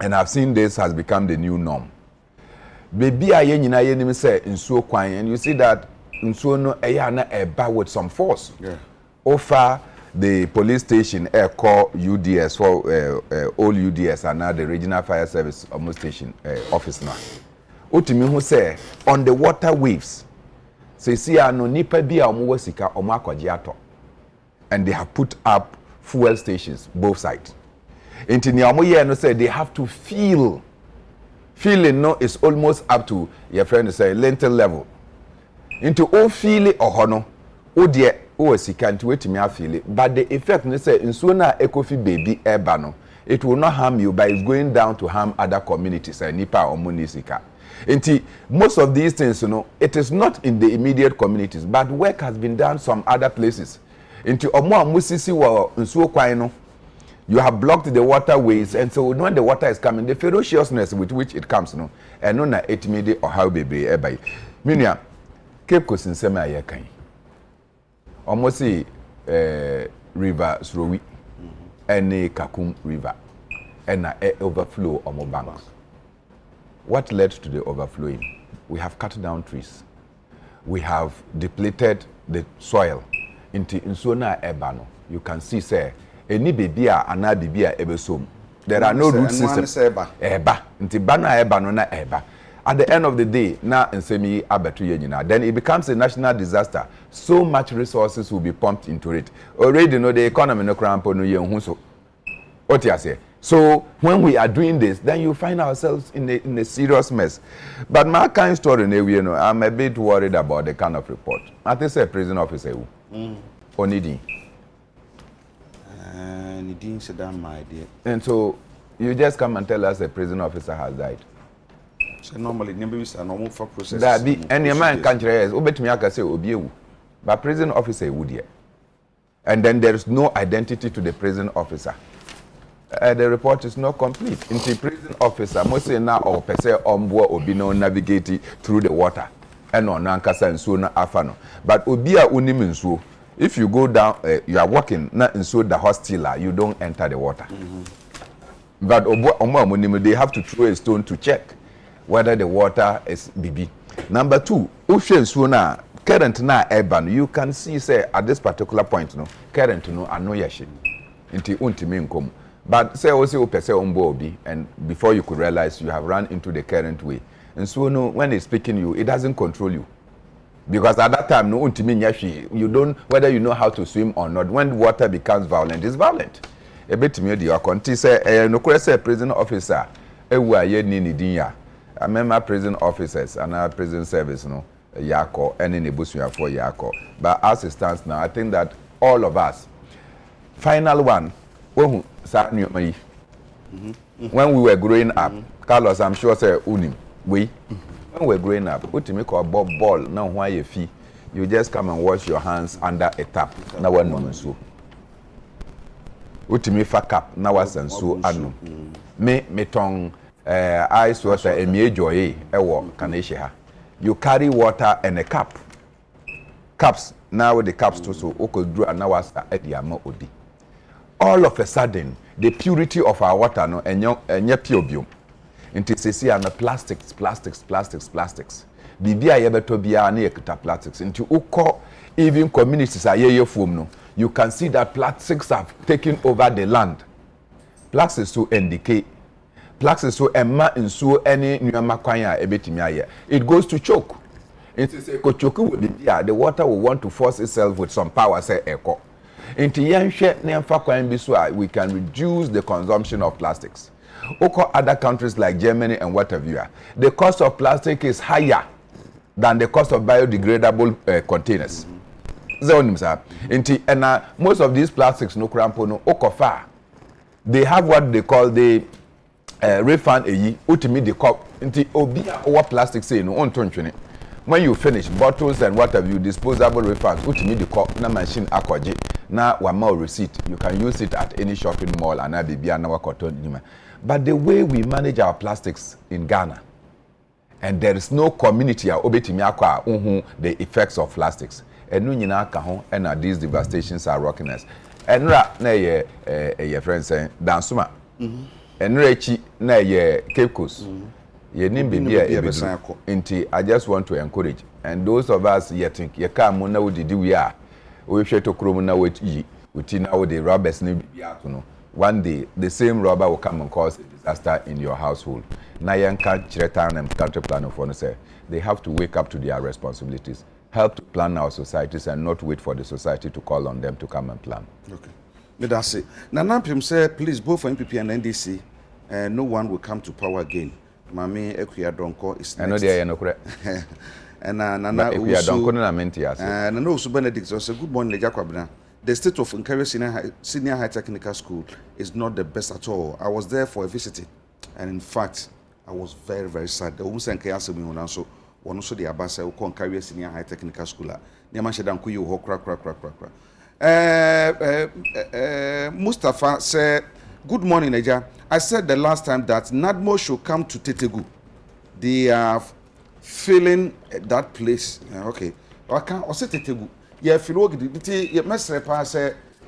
And I've seen this has become the new norm. Baby aye nyina ye nim say nsuo kwan, and you see that nsuo no eya na eba with some force. Yeah. Over the police station call UDS for all UDS and now the Regional Fire Service almost station office now. Otimi hu say on the water waves. Say see no nipa bi a omo wasika omo akwaje ato. And they have put up fuel stations both sides. Into Niamoye no say they have to feel. Feeling no is almost up to your friend say lentil level. Into all feeling or hono, oh dear, oh sika to wait me feel it. But the effect no say in sooner ecofi baby ebano, it will not harm you, but it's going down to harm other communities and nipa or munisika. Into most of these things, you know, it is not in the immediate communities, but work has been done some other places. Into omo musisi wa nsuo kwan no, you have blocked the waterways, and so when the water is coming, the ferociousness with which it comes, no, and no na etimide or how baby ebai. Minia, Cape Coast in Sema Yakan. Almost see river Srowi, and Kakum River, and overflow on banks. What led to the overflowing? We have cut down trees. We have depleted the soil into insona ebano. You can see, say, any bibia and na bibia ebesom. There are no root systems. Eba. Inti bana eba no na eba. At the end of the day, na nsemi abetu yenyina. Then it becomes a national disaster. So much resources will be pumped into it. Already, you know, the economy no crampo no yenhuso. What you say? So when we are doing this, then you find ourselves in a serious mess. But my kind story, you know, I'm a bit worried about the kind of report. I think say prison officer who Onidi. Nidin said that my dear. And so you just come and tell us a prison officer has died. So normally never is a normal for process. That be any man can't raise obet me aka say obi. But prison officer would here. And then there is no identity to the prison officer. The report is not complete. Into prison officer, most say now or per se ombo obi no navigate through the water. And on nankasa and so na afano. But obia unim nsuo. If you go down, you are walking not nsuo the hostile, you don't enter the water. But they have to throw a stone to check whether the water is BB. Number two, ocean nsuo na current na urban. You can see say at this particular point no current no ano yashi. Inti untimi nkom. But say also pese ombo obi, and before you could realize you have run into the current way. And so no, when it's picking you, it doesn't control you. Because at that time, no untimi nyashi, you don't, whether you know how to swim or not, when water becomes violent, it's violent. A bit me the conti say no say prison officer, ye ni dinya. I remember prison officers and our prison service, no, yako, and in the bush for yako. But as it stands now, I think that all of us, final one, when we were growing up, Carlos, I'm sure say unim. When we're growing up, what to make a ball now why you fee, you just come and wash your hands under a tap. Now one woman so. What to me for cap now was and so anu. Me tongue ice water and me joy can you carry water and a cup. Cups now with the cups too so could draw an hour at the amount odi. All of a sudden, the purity of our water no and pure into CC and plastics. Bibia yebeto bia na yekita plastics into uko even communities are ye foam no you can see that plastics have taken over the land. Plastics so indicate. Plastics so emma in so any nyama kwanya ebetimi aye. It goes to choke. It is a kochoku will be there. The water will want to force itself with some power, say echo. Into yenhwe ne mfa kwan bi so we can reduce the consumption of plastics. Oko other countries like Germany and whatever, the cost of plastic is higher than the cost of biodegradable containers. Most of these plastics no crampo no okofa. They have what they call the refund ultimately the cup into obia over plastic say no on tonchene. When you finish bottles and what have you, disposable refunds, ultimately the cup na machine akoje na wama receipt. You can use it at any shopping mall and abibia na wakoton. But the way we manage our plastics in Ghana, and there is no community obetimi akwa the effects of plastics. And no nyina ka ho and these devastations are rocking us. Enra na ye friend saying Nsroma. Enra chi na ye Cape Coast. Ye nim baby e I just want to encourage, and those of us ye think ye come na we did we are we share to krom na we yi we now the robbers ni bibia to no. One day the same robber will come and cause a disaster in your household. Na yanka chiretan and country planning for no say they have to wake up to their responsibilities. Help to plan our societies and not wait for the society to call on them to come and plan. Okay. That's it. Now, say, please, both for NPP and NDC, no one will come to power again. Mami Ekuya Donko is next. I know they are no correct. And Nana Ekuya Donko na menti ase. And I know Benedict say good morning, Lejakwabna. The state of Nkari Senior High Technical School is not the best at all. I was there for a visit, and in fact, I was very, very sad. The woman said, "So one also the Abasa who come Nkari Senior High Technical School. Niama shedan kuyu ho kra. Mustafa said, "Good morning, Eja. I said the last time that NADMO should come to Tetegu. They are filling that place. Okay, I can't also Tetegu. Yeah, if you look at it, you must say,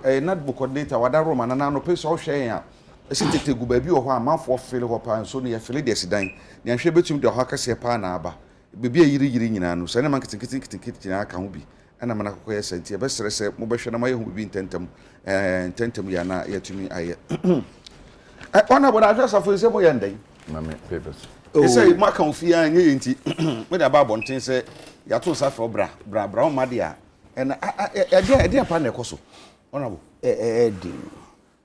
NADMO coordinator, what that Roman and I no place all share. I said Tetegu, baby, or one month for fill up and so near Philidis dying. Yan she between the Hawkers Panaba. Baby, a year in Anu, so I'm kitchen, I can't be. And I'm not quite sent here. Best say, Mobashana, my home will be in Tentum, and Tentum Yana, yet to me. I honor what I just have for example, Yanday. Mammy papers. They say, Markham Fia and Yinty, with a barbon, say, Yato Safo Brown Madia, and I dear Panecoso. Honorable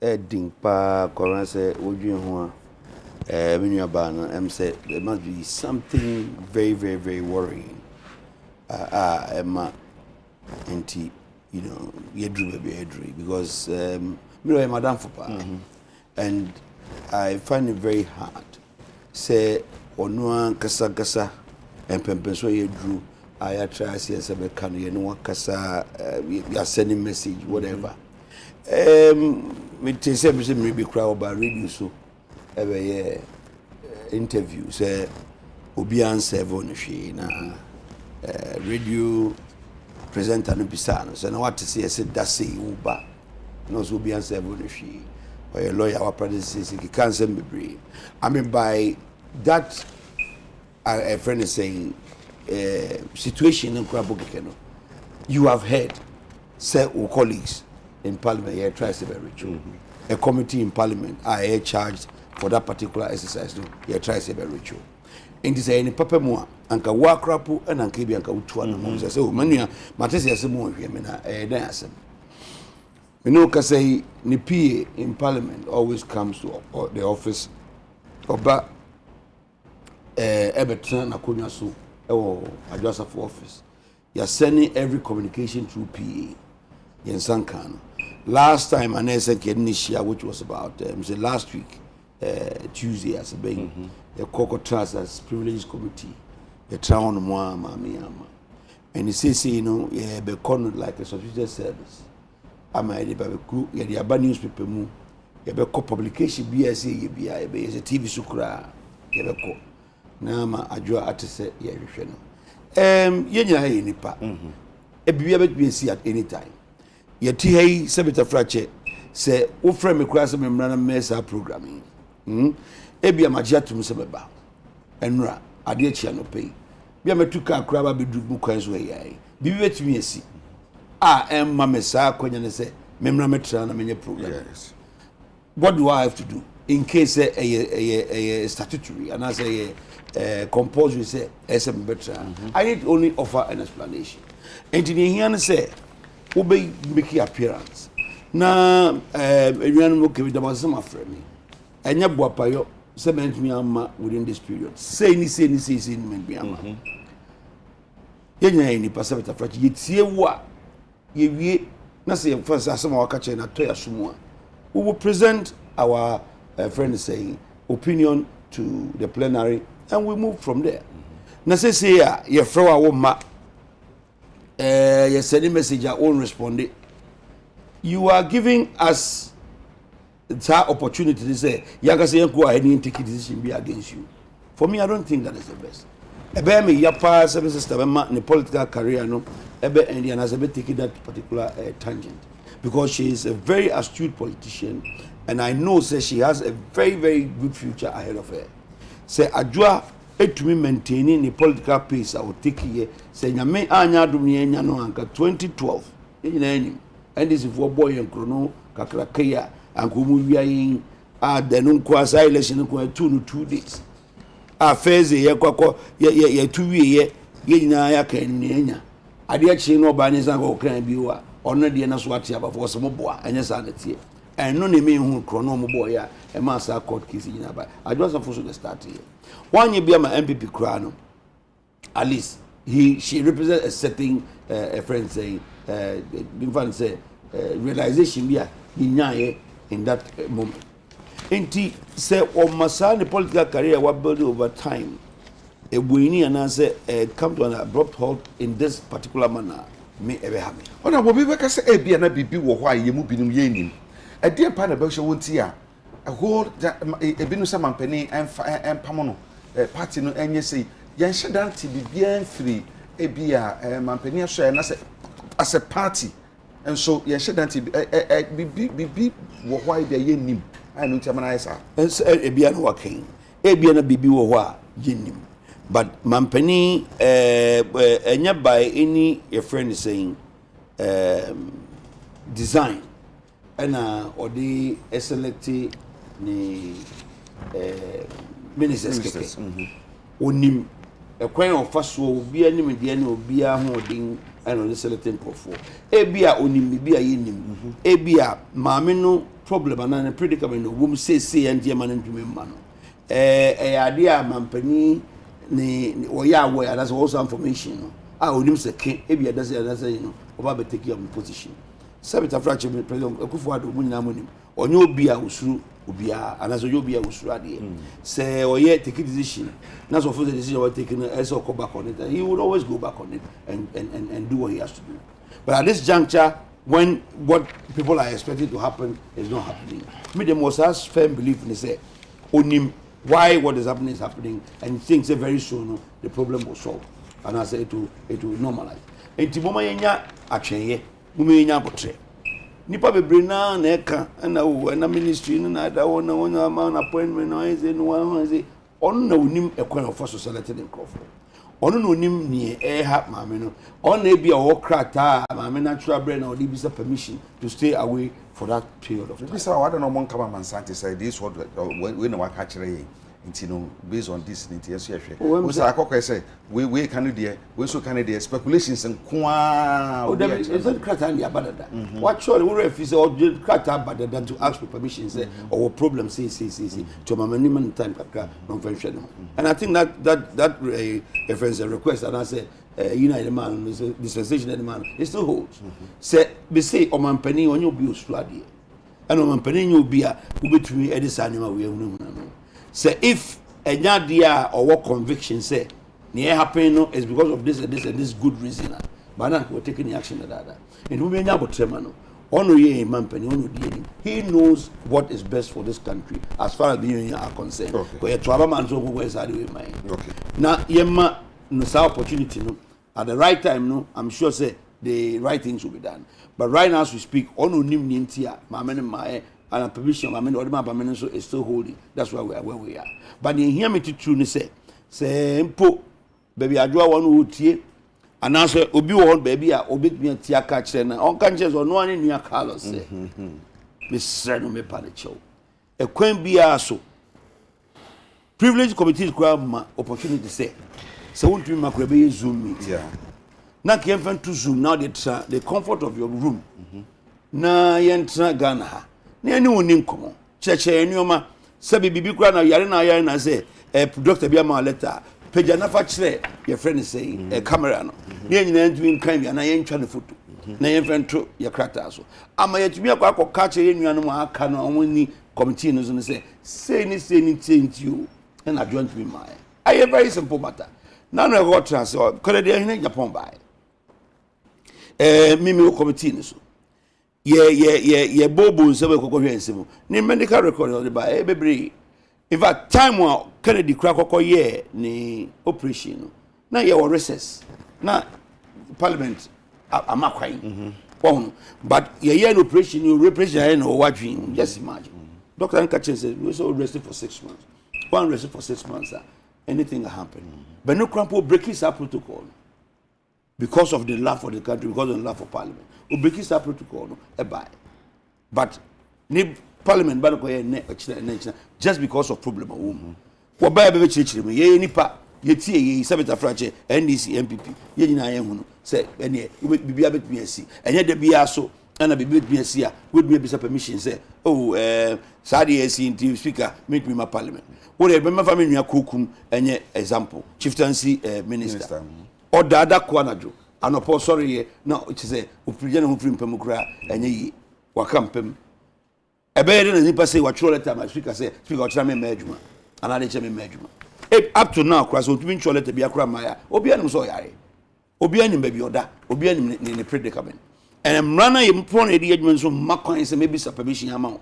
Edding pa Coranse, would you when you are ban, say there must be something very, very, very worrying. Emma. And you know, because Madame Fupa, and I find it very hard. Say, Onua Kasa, and Pempenso Yedru, I try to see as a mechanic, and one Kasa, you are sending message, whatever. It is everything maybe crowd by radio, so every interview, say, Obian Sevonashi, radio. Presenter no pisano so na what say say that say uba no so be answer every or a lawyer our practice he can't send me brave. I mean by that a friend is saying situation in Krabokeno you have heard say our colleagues in parliament here tries to be rich a committee in parliament are charged for that particular exercise no here tries to be rich in this any papa mo anka wakrapu and anka bi anka utu na mo say o manua matese asem o hwe me na dan asem me no ka say ni PA in parliament always comes to the office oba ebetan na konwa so adjust for office you are sending every communication through PA in Sankano last time I said Kenisha which was about say last week Tuesday as a being the Coco Trust as privileged committee, the town Mama, and he says, you know, yeah, be conned like a substitute service. I'm a group, yeah, the bad newspaper move, yeah, be publication, BSA, a TV sukra, yeah, be Nama, I draw at say, yeah, you nipa, a be see at any time. Your TA, Senator Frache, say, O frame a class of memorandum mesa programming. Ebia majiatu msebeba enra Adekye no pay bia metuka akraba bedu bu kwan so yai bibi betimi asi Mesa kwenya say memra metra na menye program. Yes. What do I have to do in case a statutory and as a compulsory say SM betra? I need only offer an explanation. And in here say obey make appearance. Na everyone okay with the masama frame. Enya buapayo cement me ama within this period. Say ni me ama. Yenya ni pasabeta frachi yetie wa yewie na say first asama waka che na toya sumwa. We will present our friend saying opinion to the plenary and we move from there. Na say ya ye fro a wo ma you send a message I won't respond. You are giving us that opportunity to say you can say go ahead and take a decision be against you. For me, I don't think that is the best. Ebe me yapa service system in the political career no ebe Indian has ebe taking that particular tangent because she is a very astute politician and I know say she has a very very good future ahead of her. Say adwa etumi maintaining the political pace I will take here say nyame anya adum ye nya no anka 2012 yin enyim and this for boy and chrono kakra kaya ankomu wiayin denun kwa election ko 2 days afeze ye kwakọ ye tuwie ye nyina ya kan nya ade achi no ba ne san ko kan bi wa ono de na so ate abafo so mo boa enye sa na tie eno ne me hu krono mo boa ya e ma sa court case nyina ba adwa so for the start here one ye bia ma MPP kra no at least she represents a certain a friend saying been say realization bia nyaye in that moment. Enti say o masa ne political career wa build over time e buini and say come to an abrupt halt in this particular manner me ebe ha me ona bobi be ka say e bia na bibi wo ho aye mu binum ye nim e de pa na be hwe wonti a whole ebinu say mampani empam no party no enye say yen hyedan ti bibia free e bia mampani so na say as a party and so yen hyedan ti bibi wo ho aye ye nim I know Tamana Isa. Ebia no working. Ebia na bibi wo ho a yenim. But mampani enya by any your friend is saying design and or the select ni ministers keke. Onim ekwan of faso obi anim de na obi a ho odin and on the selecting profile. Ebia onim bibia yenim. Ebia maame no problem and predicament no wom say and man ntumi ma no idea mampani ni oya we that's also information no onim se ke e bia that's you know oba be take your position sabita fracture president Akufo-Addo munyina monim onye obi a usuru obi a anaso obi a usuru ade say oye take decision na so for the decision we take as go back on it he would always go back on it and do what he has to do. But at this juncture when what people are expecting to happen is not happening. Me the most has firm belief in say onim why what is happening and thinks very soon the problem will solve and I say it will normalize. Enti moma yenya atwenye moma yenya botre nipa bebre na eka na ministry na da wona man appointment na is no one is on na onim ekwan of society in Crawford. Ono no nim ni ha maame no on na bia wo krata maame natural brain na odi bisa permission to stay away for that period of time. Bisa wa da no mon kama mansante say this what we no waka kire nti no based on this nti yeso yehwe we say akokwe say we can do we so can do speculations nkoa o dem is it krata and abadada what sure we refuse or krata abadada to ask for permission say or problem say to mama ni man time kakra no venture no and I think that reference a request and I say United man dispensation the man it still holds say be say o man pani onye obi osuade and o man pani onye obi a ubetumi edisa anima we ehunu no. Say if a dia or what conviction say near happen no is because of this and this good reason, but now we're taking action at that. And we may not tremano. He knows what is best for this country as far as the union are concerned. Okay. Now, yema no opportunity no at the right time no. I'm sure say the right things will be done. But right now as we speak, ono nim nintia, my and permission, I mean, the so is still holding. That's why we are where we are. But in hear me to true say, mpo, baby, I draw one who tie, anaso obi wo baby a obi tumi atia ka kire na on kan kire so no ani nua Carlos say me sre no me pa de chew ekwan bia so privilege committees grab ma opportunity say so won't you makro be Zoom meet na ke fan to Zoom now the comfort of your room na yentra Ghana ha na ani woni nkomo cheche enioma se bibi kura na yare na say doctor bia ma letter page na fa kire your friend is saying camera no na nyina ntumi kan bia na yentwa ne photo na yemfa ntro your character so ama yetumi akwa kire yenuanu ma aka no omoni committee no so say ni change you and I join me my I very simple matter now no go transfer call dey here in Japan by me committee no so ye bobo se we kokko hwensem ni medical record no by bebre in fact time wa Kennedy kra kokko ye ni operation no na ye were recess na parliament amakwai but ye no operation you represent no wadwin just imagine Dr. Nkache said we so arrested for 6 months one arrested for 6 months anything can happen but no crampo breaking our protocol because of the love for the country because of the love for parliament we breaking our protocol no buy but ni parliament ba ko ye just because of problem wo ba be chirichiri me ye nipa ye tie ye sabeta frache NDC MPP ye nyina ye hunu say ene bibia betumi asi enye de bia so ana bibi betumi asi a we be bisa permission say sadi asi into speaker meet me my parliament wo de be ma family nua kokum enye example chieftaincy minister order ada ko anajo anopo sorry ye na it say oprijana hu free mpam kura enye yi wakampem ebe de na nipa say wa throw letter my speaker say speaker o chira me adwuma ana de che me adwuma up to now cross otumi ncho letter bia kura maya obi anim so yare obi anim ba bi oda obi anim ne predicament and mrana ye mpon edi adwuma so makwan say maybe permission amount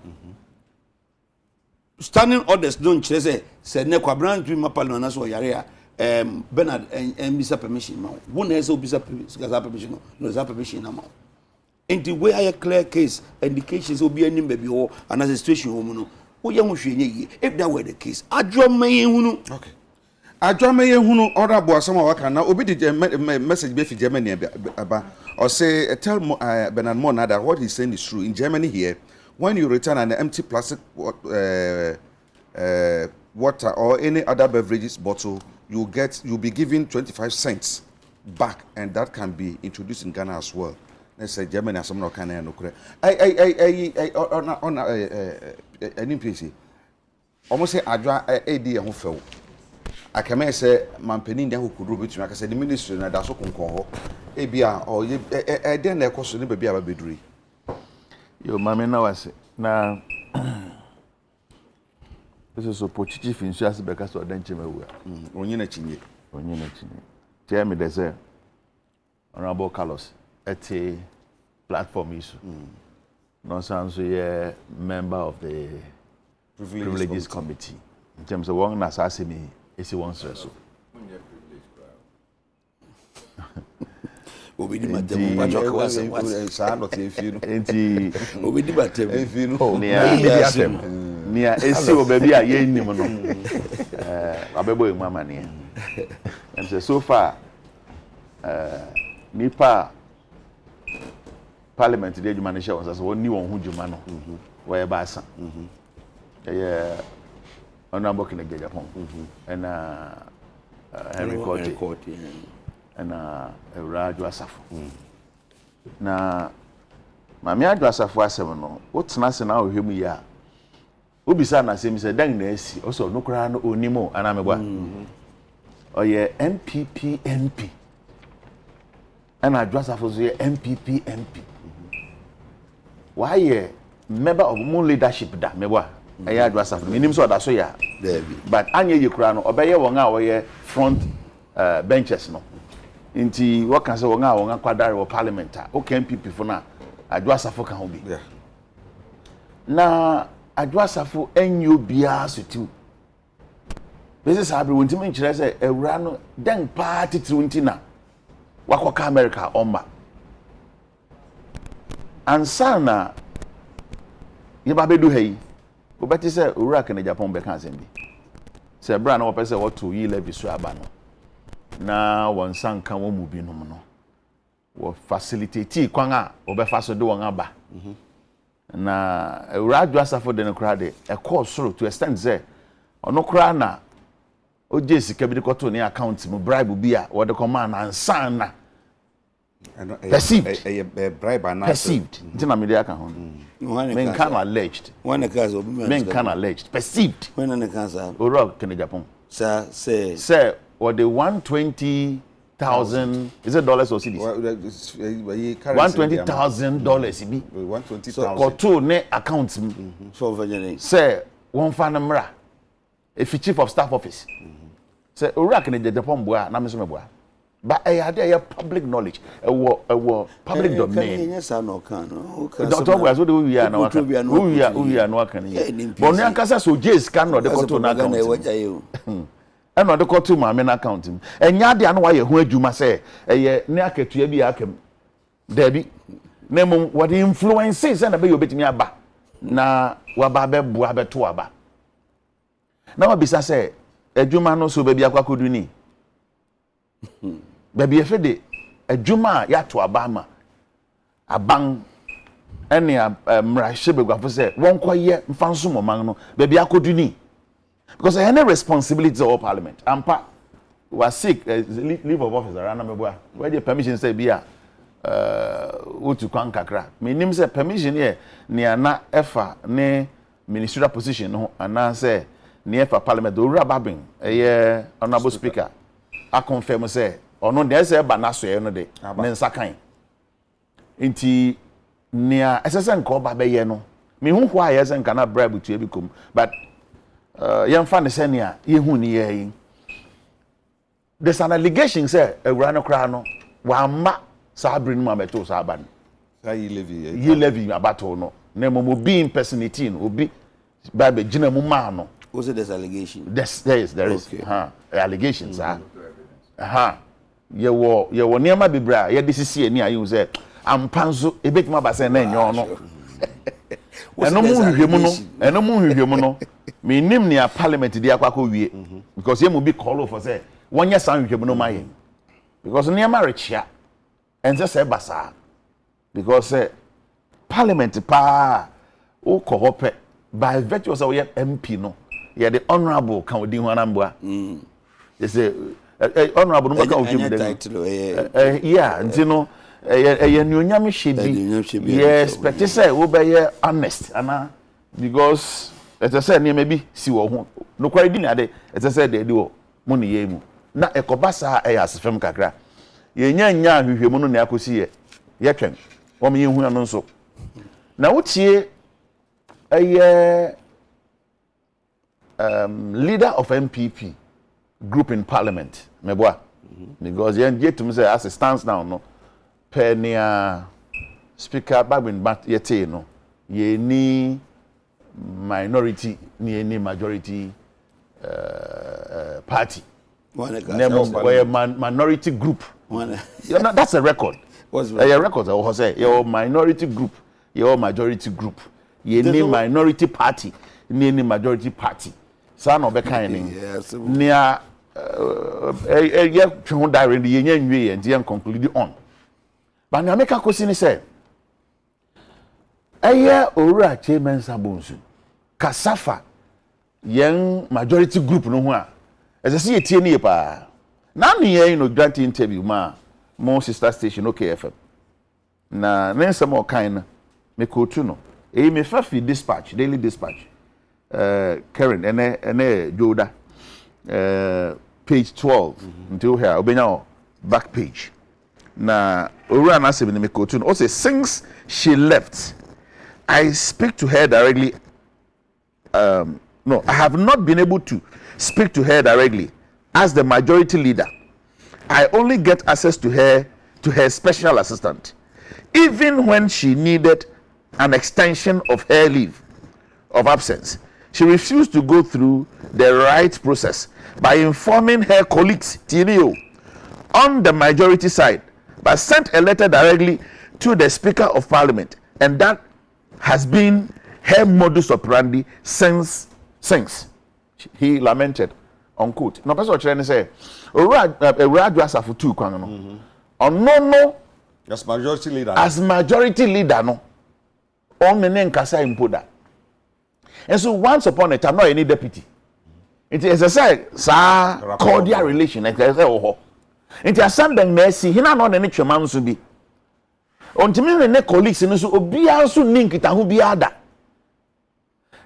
standing orders don't say ne kwabran tumi mapalo na so yare a Bernard and bisa permission amount one has bisa permission no za permission amount in the way I clear case indications obi anim ba bi ho and as a situation ho mu no if that were the case adwome hunu okay adwome hunu order bo asama waka na obi did message be fi Germany aba or say tell Bernard Mo that what he's saying is true in Germany here when you return an empty plastic water or any other beverages bottle you'll be given 25 cents back and that can be introduced in Ghana as well. Let's say Germany as some no can no correct. On any PC. Almost say adwa AD ho few. I can say mampeni dem who could between I say the ministry na da so konkon ho. E bia o den na ekoso ne ba bia ba beduri. Yo mame na wase. Na eso so pochichi finsu ase beka so dan chemawu. Onye na chinye. Tell me they say Honorable Carlos at a platform issue. No sounds a member of the privileges committee. In terms of one assassin, is one so. We did not near a baby, I ain't even Mama near. And so far, Nipa Parliament today, you manage as one new on who you mano, where Bassa. Yeah, Honorable Kennedy Japan, and Henry Court, and Raju Asafo. Now, Mamma Asafo was 7. What's nice now, him ya? Ubisana same said, dang, this also no crown or Nimo, and I'm a one. Oh, yeah, MPP MP. And I dress up as a MPP MP. Why, yeah, member of moon leadership that me wa. I dress up. Minimum so that's so yeah. But Anya Ukrano, obey one hour front benches no. Inti what can say one hour quadri or parliament. Okay, MPP for now. I dress up for can be. Yeah. Na I dress up for NUBR too. This is how we want to make sure say a run then party to Untina. Wakwaka America omba. Ansana Yababedu hey. Go better say Uraka in Japan bekansembi. Say brand no person what to ye levi so abano. Na one san kan wo mubi no no. wo facilitate kwan a obefa so de won aba na Ewuradu Asafo de no kra de e call soro to extend say ono kra na oje sika bi de koto ne account mu bribe bi a wo de command ansan na perceived bribe na perceived ntina me de aka ho men can alleged when the cars obi men can alleged perceived when the cars are oro kene Japan say or the 120,000 is it dollars or cedis $120,000 ibi 120,000 ko to ne account so virgin say one fan mra if chief of staff office say ora kene Japan boa na me so me boa but I public knowledge public domain yes no can no doctor was what we are now we are no can but no ankasa so jays can no the koto na account e no the koto ma me na account enya de anu wa ye ho adwuma say eye ne akatua bi akam dabi na mum what influences na be obetimi aba na wa ba be bua be to aba na wa bisa say adwuma no so ba bi akwakodu ni baby efede adwuma ya to abama aban ene mra hye say won koye mfanso moman no baby akodu ni because any responsibility of parliament ampa was sick leave of office around meboa where the permission say bia wotu kwan kakra me nim say permission here ne ana efa ne ministerial position no ana say ne efa parliament owura babin honorable speaker I confirm say ono de say ba na so ye no de ne nsakan nti nia esese nko ba be ye no me hu hwa ye se nka na bribe tu e bikom but ye mfa ne se nia ye hu ni ye yin there's an allegation say ewura no kra no wa ma sa brin mu abeto sa ba say ye levy abato no na mo bi impersonate no obi ba be gina mu ma no was it this allegation there is okay. Allegations ye wo niam bibra ye de sisi ani ayu say ampanzo ebetima ba say na enyo no eno mu hwehwemu no me nim ne parliament di akwakọ wie because ye mu bi call for say wonye san hwehwemu no maye because niam rechia enze say basa because parliament pa o ko hope by virtue of say MP no ye the honorable kan odi ho anambua they say honorable no ka ofim dem yeah ntino nyonyam hyebi yes but say wo be ye honest ana because it say ne maybe si wo ho no kwari di na de it say de wo mo ne ye mu na ekobasa asefem kakra ye nya ahwehwemu no ne akosi ye twen wo me ye hu no nso na wotie leader of MPP group in parliament meboa because yen get to say as it stands now no penia speaker Babin Bat yete no ye ni minority ni any majority party minority group you know, that's a record a record I say your minority group your majority group ye ni minority party ni any majority party sa no be kan ni nia ye twon direct ye nya nwie ye ntia conclude on but na make akosi ni say owura chairman sabonsu kasafa yen majority group no ho a ese ye tie ni pa na ni ye no grant interview ma mo sister station OKFM na nsem o kan na me ko tu no me fafi dispatch daily dispatch Karen ene Joda page 12 until here obenya back page na owura na se me kotu no say since she left I speak to her directly no I have not been able to speak to her directly as the majority leader. I only get access to her special assistant even when she needed an extension of her leave of absence. She refused to go through the right process by informing her colleagues, TNO, on the majority side, but sent a letter directly to the Speaker of Parliament, and that has been her modus operandi since. He lamented, unquote. Now, person trying to say, Ewuradu Asafo tu kwan no. Ono no as majority leader no on me nkasa impoda. And so once upon a time no any deputy. It is a say cordial relation like say oh. It is something mercy hina no ne twema so bi. Ontimi ne colleagues no so obia so link ta ho bia da.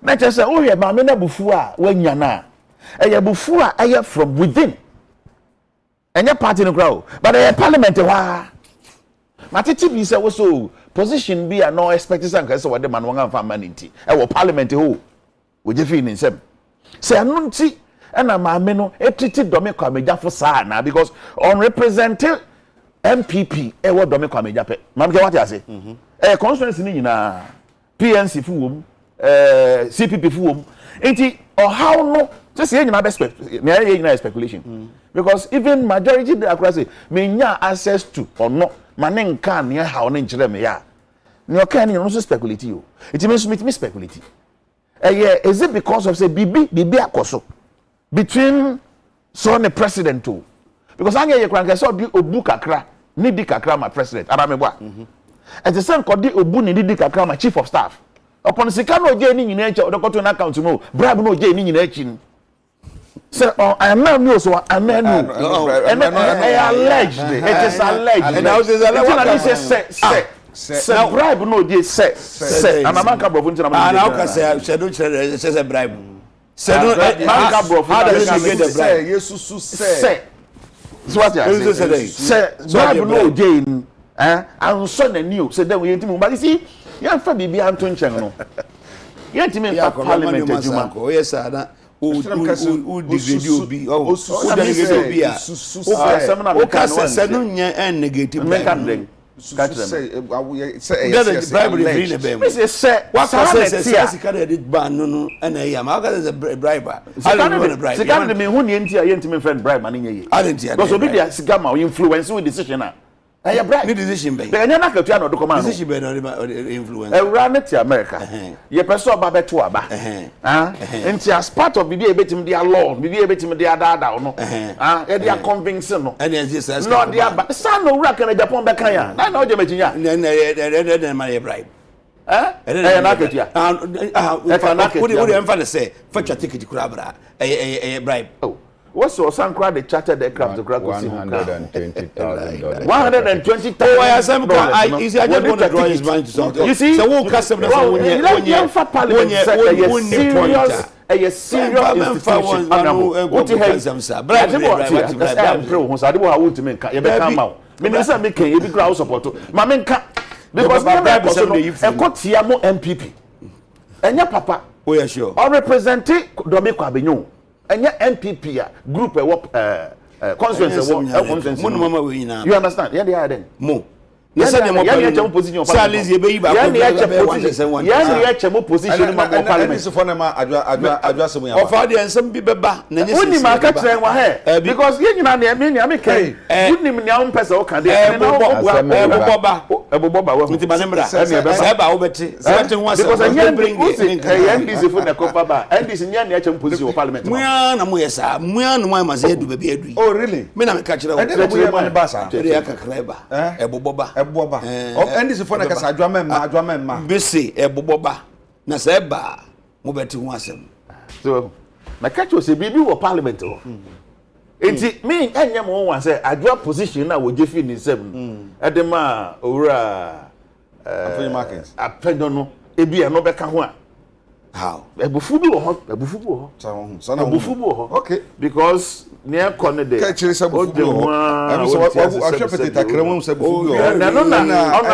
Na che say oh ye ma me na bufu a wanya na. Eye bufu a eye from within. Enye party no crowd but the parliament wa. Matiti bi say wo so position bi a no expect say nka say wo de man won amfa man nti. E wo parliament ho. Wo je fi ni nsem. Say anu nti na maame no etiti dome kwa mejafo saa na because on represented MPP e wo dome kwa mejape maame ke what you say constituency ni nyina PNC fu wom CPP fu wom enti or how no just say nyina be nyina speculation because even majority dey across say me nya access to or no mane nka ne how ne nkire me ya ne o kan no so speculate you it means me speculate is it because of say bibi akoso between son and president too because anya ye kran kase obu kakra ni di kakra ma president abamebwa and the same kodi obu ni di kakra ma chief of staff upon sika no je ni nyina eche odokoto na account mo bribe no je ni nyina echi so I am not new so I am not and alleged it is alleged and now say bribe no je say anamanka brofo ntina ma na o say don't say bribe say no manka brofo how does he get the bribe yesusu say so what you say bribe no je anso na new say dem we ntimi but you see yan fa bibi anto nchen no yan ntimi fa parliament ejuma o yes na o degrade obi o degrade obi a o ka say no nya negative bribe say bribery free the bem say what say sika dey ban no and am how can the bribe sika dey me hu ne ntia ye ntimi friend bribe man nye ye because obi dey sika ma influence with decision na ya bribe ni decision be enya na katua no dokoma no decision be no influence ewra ne ti America ye person oba beto aba nti as part of bibi ebetim dia law bibi ebetim dia dada no e dia convince no and yes no dia ba san no wura kan Japan be kan ya na o je mechinya na my bribe na katua we emphasize say fetch ticket kura bra bribe what's your sankra the chartered aircraft to crack $120,000 $120,000 oh I say I just want to draw his mind to something you see so who custom that when you serious institution what you have MPP papa oh yeah sure or representing Domi Kwabenyo and your MPP group constituency you understand yeah they are then mo na say dem position Charles ye be ba ko position ma parliament this for na ma adwa sem ya of the ensem bi beba na nye woni ma ka kire wa he because ye nyina na me nya me kai woni me nya on pesa o kan de eboboba wa nti banembra say ba wo beti say ho asem because anya bring NDC for na kopa ba NDC nya na ya position of parliament muya na mo yesa muya no ma say edu ba bi edu oh really me na me ka kire wo mo ba sa de ya kakra ba eboboba eboba NDC for na ka sa adwa memma bese eboboba na say ba mo beti ho asem so na catch us bibi wo parliament ho enti me enya mo wan say adwa position na wo jefi ni nsem edema owura afenyi market apendo no ebi e no beka ho a how ebufu bi wo ho so na ebufu bi wo ho okay because near corner there ka chire se bufu bi wo am so wa hwepete takra mo se bufu bi wo na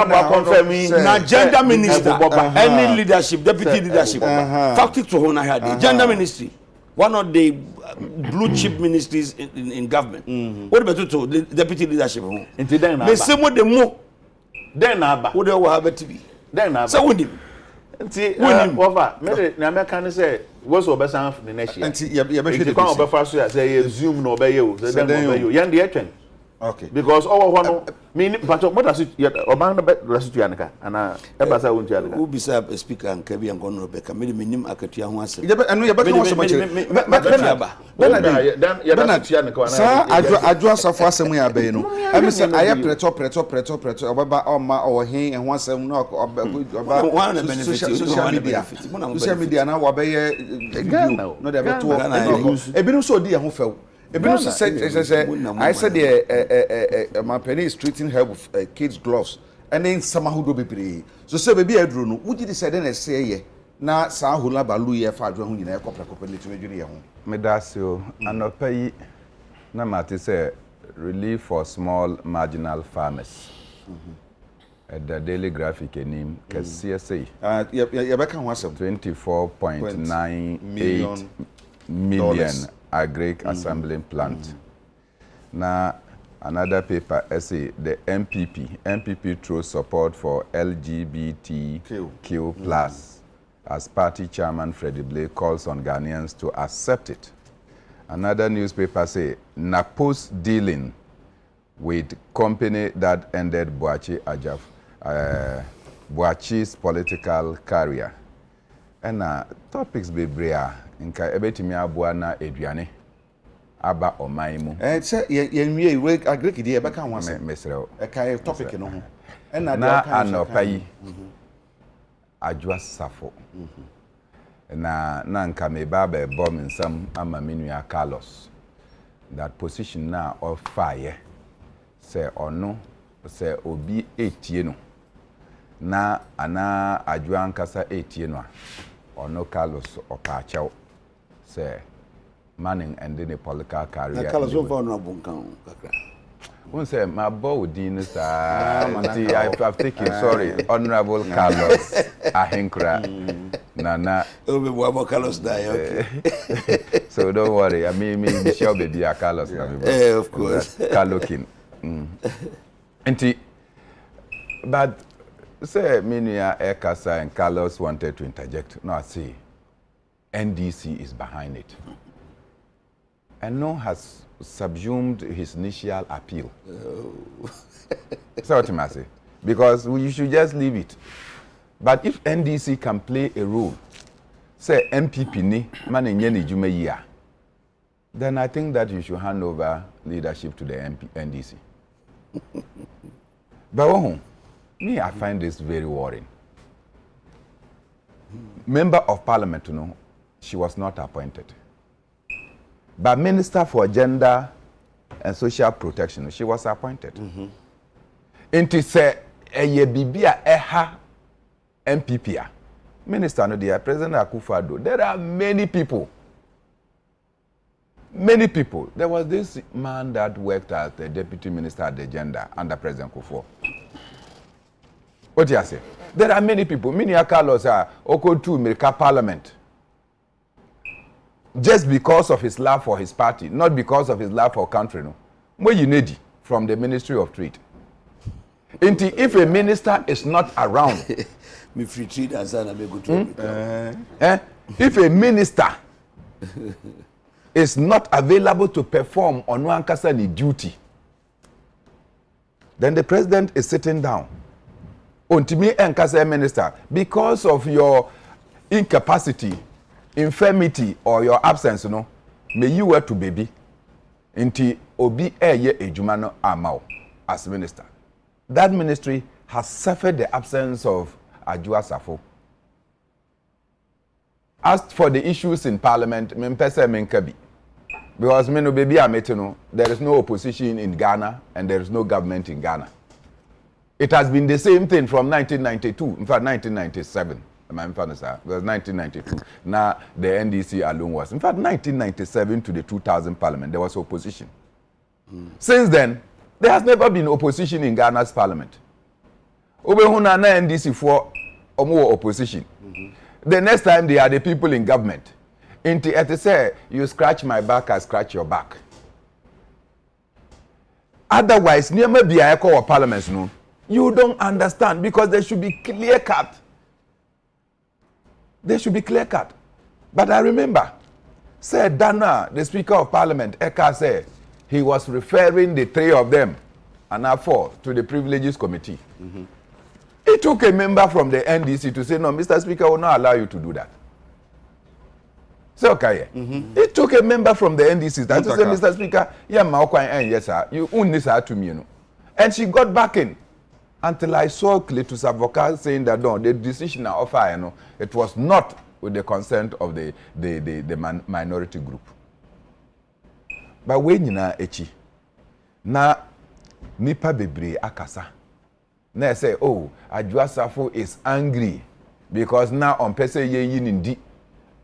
ba confirm na gender minister any leadership deputy leadership factic to hona had gender ministry one of the blue chip ministries in government what about to the deputy leadership into then me say mo de mo then na ba what they will have to be then na ba so woni nti over me na American say wo so obesan the next year nti ye be hwe de kwa obefa so ya say ye zoom na obeye o say then obeye yan de etwen Okay. Because all one mean but what does it yet oban the rest to yanka and eba say won to yanka who be speaker and kabi and gono rebecca me minim akatua ho asem anu ye beka ho so much then ya da to yanka sa adwo asafo asem ya be no emi say aye preto obaba oma ohin ho asem no oba social media na wo be ye video no dey beto ebinu so di ye ho few ebinu so say I said the my penny is treating her with kids gloves and then some ahodo bebre so say baby aduro no wuji dey say na say ye na sa ahola balu ye fa adwo ho nyina e kopra ni tumedwiri ye ho Medasio, anopai na mate say relief for small marginal farmers. The Daily Graphic name KCSA. You beka ho asem 24.98 million agric assembling plant. Now another paper essay the MPP throws support for LGBTQ plus. As party chairman Freddie Blake calls on Ghanaians to accept it. Another newspaper say Napos dealing with company that ended Boachi's political career. And topics be brea nka ebetimi aboa na eduane aba omaimu. Say ye we agree kidi e beka ho asem. Mesrew. E kai topic no ho. Na anopai Adwa Safo. Na nka me baba bomb in some ama menua Carlos. That position now of fire. Say ono say obi etie no. Na ana Adwa nkasa etie no. Ono Carlos opachaw. Say manning and the political career. Na Carlos over no abunkan kakra. One say my body is I've taken sorry Honorable Carlos Ahenkra Nana Carlos die okay. So don't worry I mean Michelle baby Carlos of course Carlokin but say Minia Ekasa and Carlos wanted to interject no I say NDC is behind it and no has subsumed his initial appeal. So what I say? Because you should just leave it. But if NDC can play a role, say MPP ni man year, then I think that you should hand over leadership to the NDC. But me, I find this very worrying. Member of Parliament, she was not appointed. But Minister for Gender and Social Protection, she was appointed. Into say eye bibia eha MPP. Minister no dia President Akufo-Addo. There are many people. Many people. There was this man that worked as the Deputy Minister at the Gender under President Akufo. What do you say? There are many people. Many Carlos are Okotu America Parliament. Just because of his love for his party, not because of his love for country. No. What you need from the Ministry of Trade. If a minister is not around, me free trade as I go if a minister is not available to perform on one kasani duty, then the president is sitting down. Untimi enkasa minister, because of your incapacity, infirmity or your absence, may you work to baby inti obi eye ejuma no amao as minister. That ministry has suffered the absence of Adwa Safo. As for the issues in parliament, because meno baby ametino, there is no opposition in Ghana and there is no government in Ghana. It has been the same thing from 1992, in fact 1997. Because 1992, now the NDC alone was. In fact, 1997 to the 2000 parliament, there was opposition. Since then, there has never been opposition in Ghana's parliament. Obehuna na NDC for more opposition. The next time they are the people in government. Inti ete say, you scratch my back, I scratch your back. Otherwise, near me be a echo of parliaments, no. You don't understand because there should be clear cut. They should be clear cut. But I remember, said Dana, the Speaker of Parliament, Eka said, he was referring the 3 of them, and now 4, to the Privileges Committee. It took a member from the NDC to say, no, Mr. Speaker, I will not allow you to do that. So, okay. It took a member from the NDC that to say, Mr. Speaker, yes, sir, you own this to me, you know. And she got back in until I saw Cletus Avocat saying that, no, the decision I offer, you know, it was not with the consent of the minority group. But when you know, na nipa bebre akasa. Na say, oh, Adwoasafo is angry because now on pese ye yinindi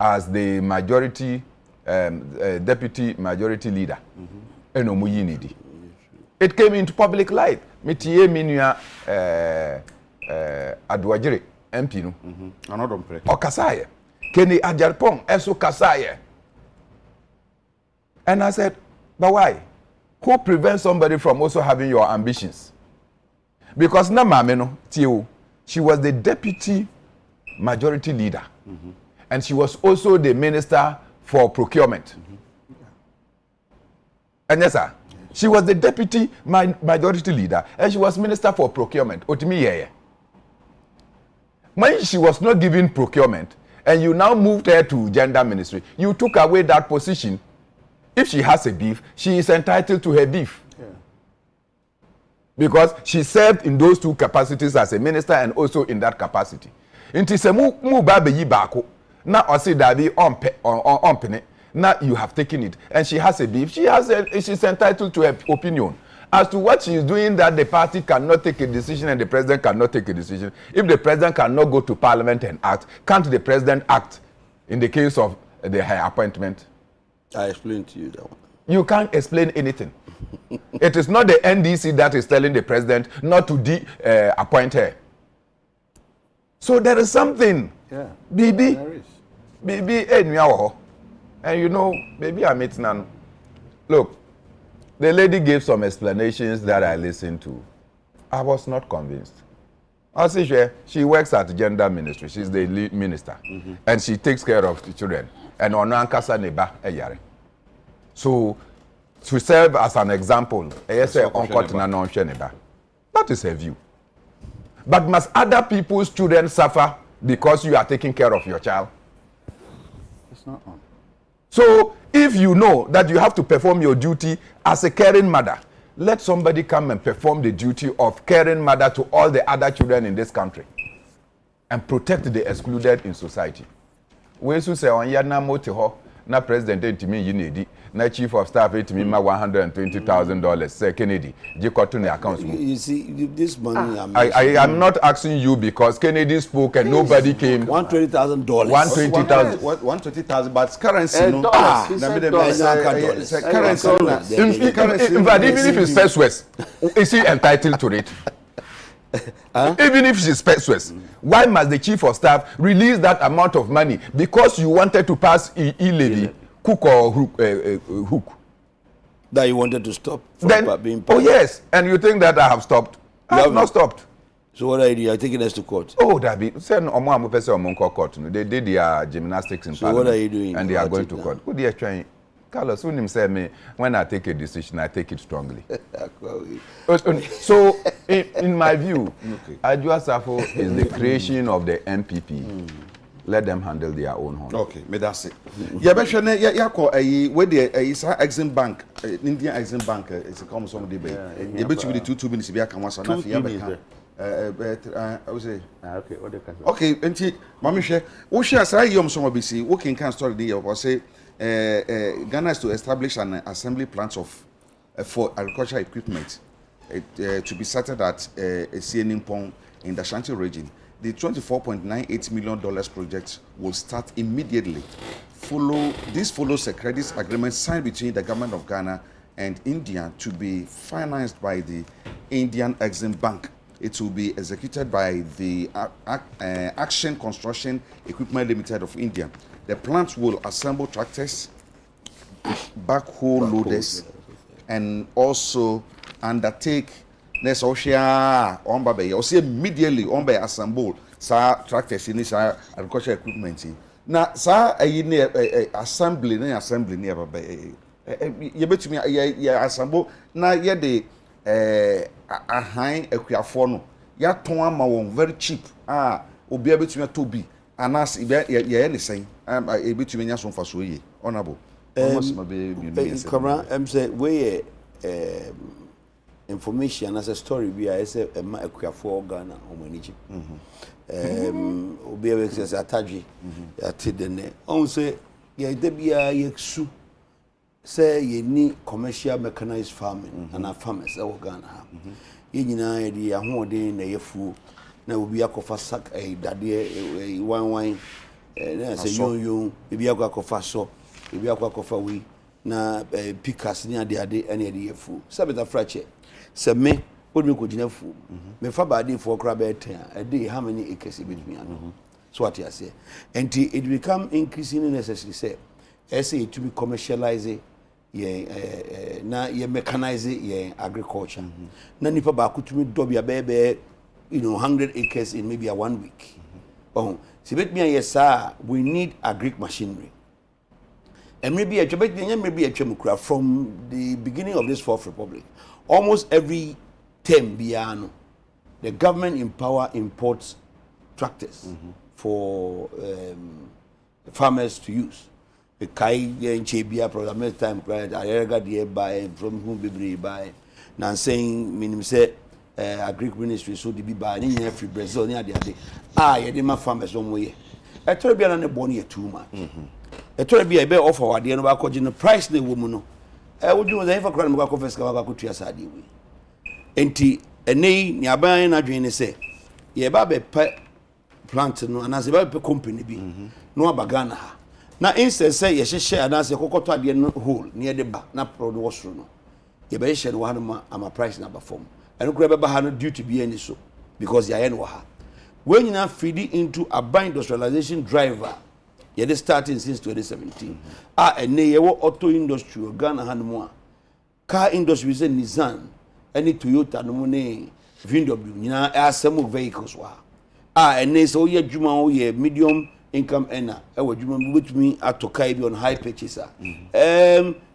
as the majority deputy majority leader. Eno mu yinidi. It came into public light. Mitie minua Adwajire MP no. Another pre. Okasaye. Kenny Ajarpong eso kasaye. And I said, but why? Who prevents somebody from also having your ambitions? Because na mame no Tio, she was the deputy majority leader. And she was also the minister for procurement. And yes, sir. She was the deputy majority leader and she was minister for procurement. Otimi yeye. When she was not given procurement and you now moved her to gender ministry, you took away that position. If she has a beef, she is entitled to her beef. Yeah. Because she served in those 2 capacities as a minister and also in that capacity. Inti se mu ba be yi baako na osi dabi onpene na you have taken it and she has a beef. She's entitled to her opinion as to what she is doing, that the party cannot take a decision and the president cannot take a decision. If the president cannot go to parliament and act, can't the president act in the case of her appointment? I explained to you that one. You can't explain anything. It is not the NDC that is telling the president not to appoint her. So there is something. Yeah. Bibi. There is. Bibi, and you know, maybe I'm it now. Look, the lady gave some explanations that I listened to. I was not convinced. I say she works at gender ministry. She's the lead minister. And she takes care of the children. And on Ankasa Neba Eyare. So, to serve as an example, that is her view. But must other people's children suffer because you are taking care of your child? It's not on. So, if you know that you have to perform your duty as a caring mother, let somebody come and perform the duty of caring mother to all the other children in this country and protect the excluded in society. We should say on yana motiho na president entimi yinedi na chief of staff entimi ma $120,000 say Kennedy jikoto ne accounts. You see this money I am not asking you because Kennedy spoke and nobody came. $120,000. $120,000. $120,000, but currency no. Currency. In fact, even if it's first west, is he entitled to it? Even if she's persuasive, why must the chief of staff release that amount of money? Because you wanted to pass e-levy, cook or hook. That you wanted to stop from Then, being passed. oh yes, and you think that I have stopped? I have not stopped. So what are you doing? You're taking us to court? Oh, Dabi, send Omo court. They did their gymnastics in Parliament. So what are you doing? And they are going to court. Who they are trying? Carlos, who him say me, when I take a decision, I take it strongly. So, in my view, Adwoasafo is the creation of the MPP. Let them handle their own horn. Okay, me that's it. Yeah, but you call where the Exim Bank, Indian Exim Bank, it's a common some debate. You bet you with the 2 minutes be can once enough. I would say. Okay, what the okay, and Mami share. What share say you some BC, working can story the or say Ghana is to establish an assembly plant of for agricultural equipment to be started at Sienimpong in the Ashanti region. The $24.98 million project will start immediately. This follows a credit agreement signed between the government of Ghana and India to be financed by the Indian Exim Bank. It will be executed by the Action Construction Equipment Limited of India. The plant will assemble tractors, backhoe loaders, and also undertake immediately on by assemble tractors in this agricultural equipment. Now, assembly near ye betumi ye asambo na ye de ahan akuafo no ya ton ama won very cheap obi betumi to bi anas ye ne sen e betumi nya so mfaso ye honorable almost be Kamara say we information as a story we are say ma akuafo Ghana omanichi obi e say atadwe ya tidene on say ye de bia yeksu say ye ni commercial mechanized farming and our farmers e Ghana ha ye nyina ye di ahoden na yefuo na obi akofa sak dade wan na say yon ebi akofa so ebi akofa we na pickers ni ade ene de yefuo sabeta frache se me what me ko gina fu me fa ba dey for kra be 10 a day how many acres e between ano so what you say and it become increasingly necessary say say to be commercialize na ye mechanize ye agriculture na nipa ba kutumi dobia be 100 acres in maybe a 1 week si bet me yes we need agric machinery and maybe a chemukura from the beginning of this Fourth Republic. Almost every term biano, the government in power imports tractors for farmers to use. The kai chebia program time I got the buy from whom be buy. Now saying minimum say agric ministry so the be buy in every Brazil near the day. You my farmers on way. I told you na born here too much. I told you be offer what the no the price the woman no. Would you say for crime go first ka go to asadi we enti ene ni aban na dwen say ye ba be plant no anase ba be company bi no abagana ha na instead say ye hye anase kokoto ade no hole ne ye de ba na pro no wosoro no ye be hye no wa no ama price na ba form eno kura be ba ha no duty bi ani so because ya ye no ha when you now feed into urban industrialization driver ye dey starting since 2017 ene ye wo auto industry Ghana hanmo car industry say Nissan any Toyota no mo ne VW nyina asem vehicles wa ene so ye dwuma wo ye medium income earner e wa dwuma betumi atokai bi on high purchase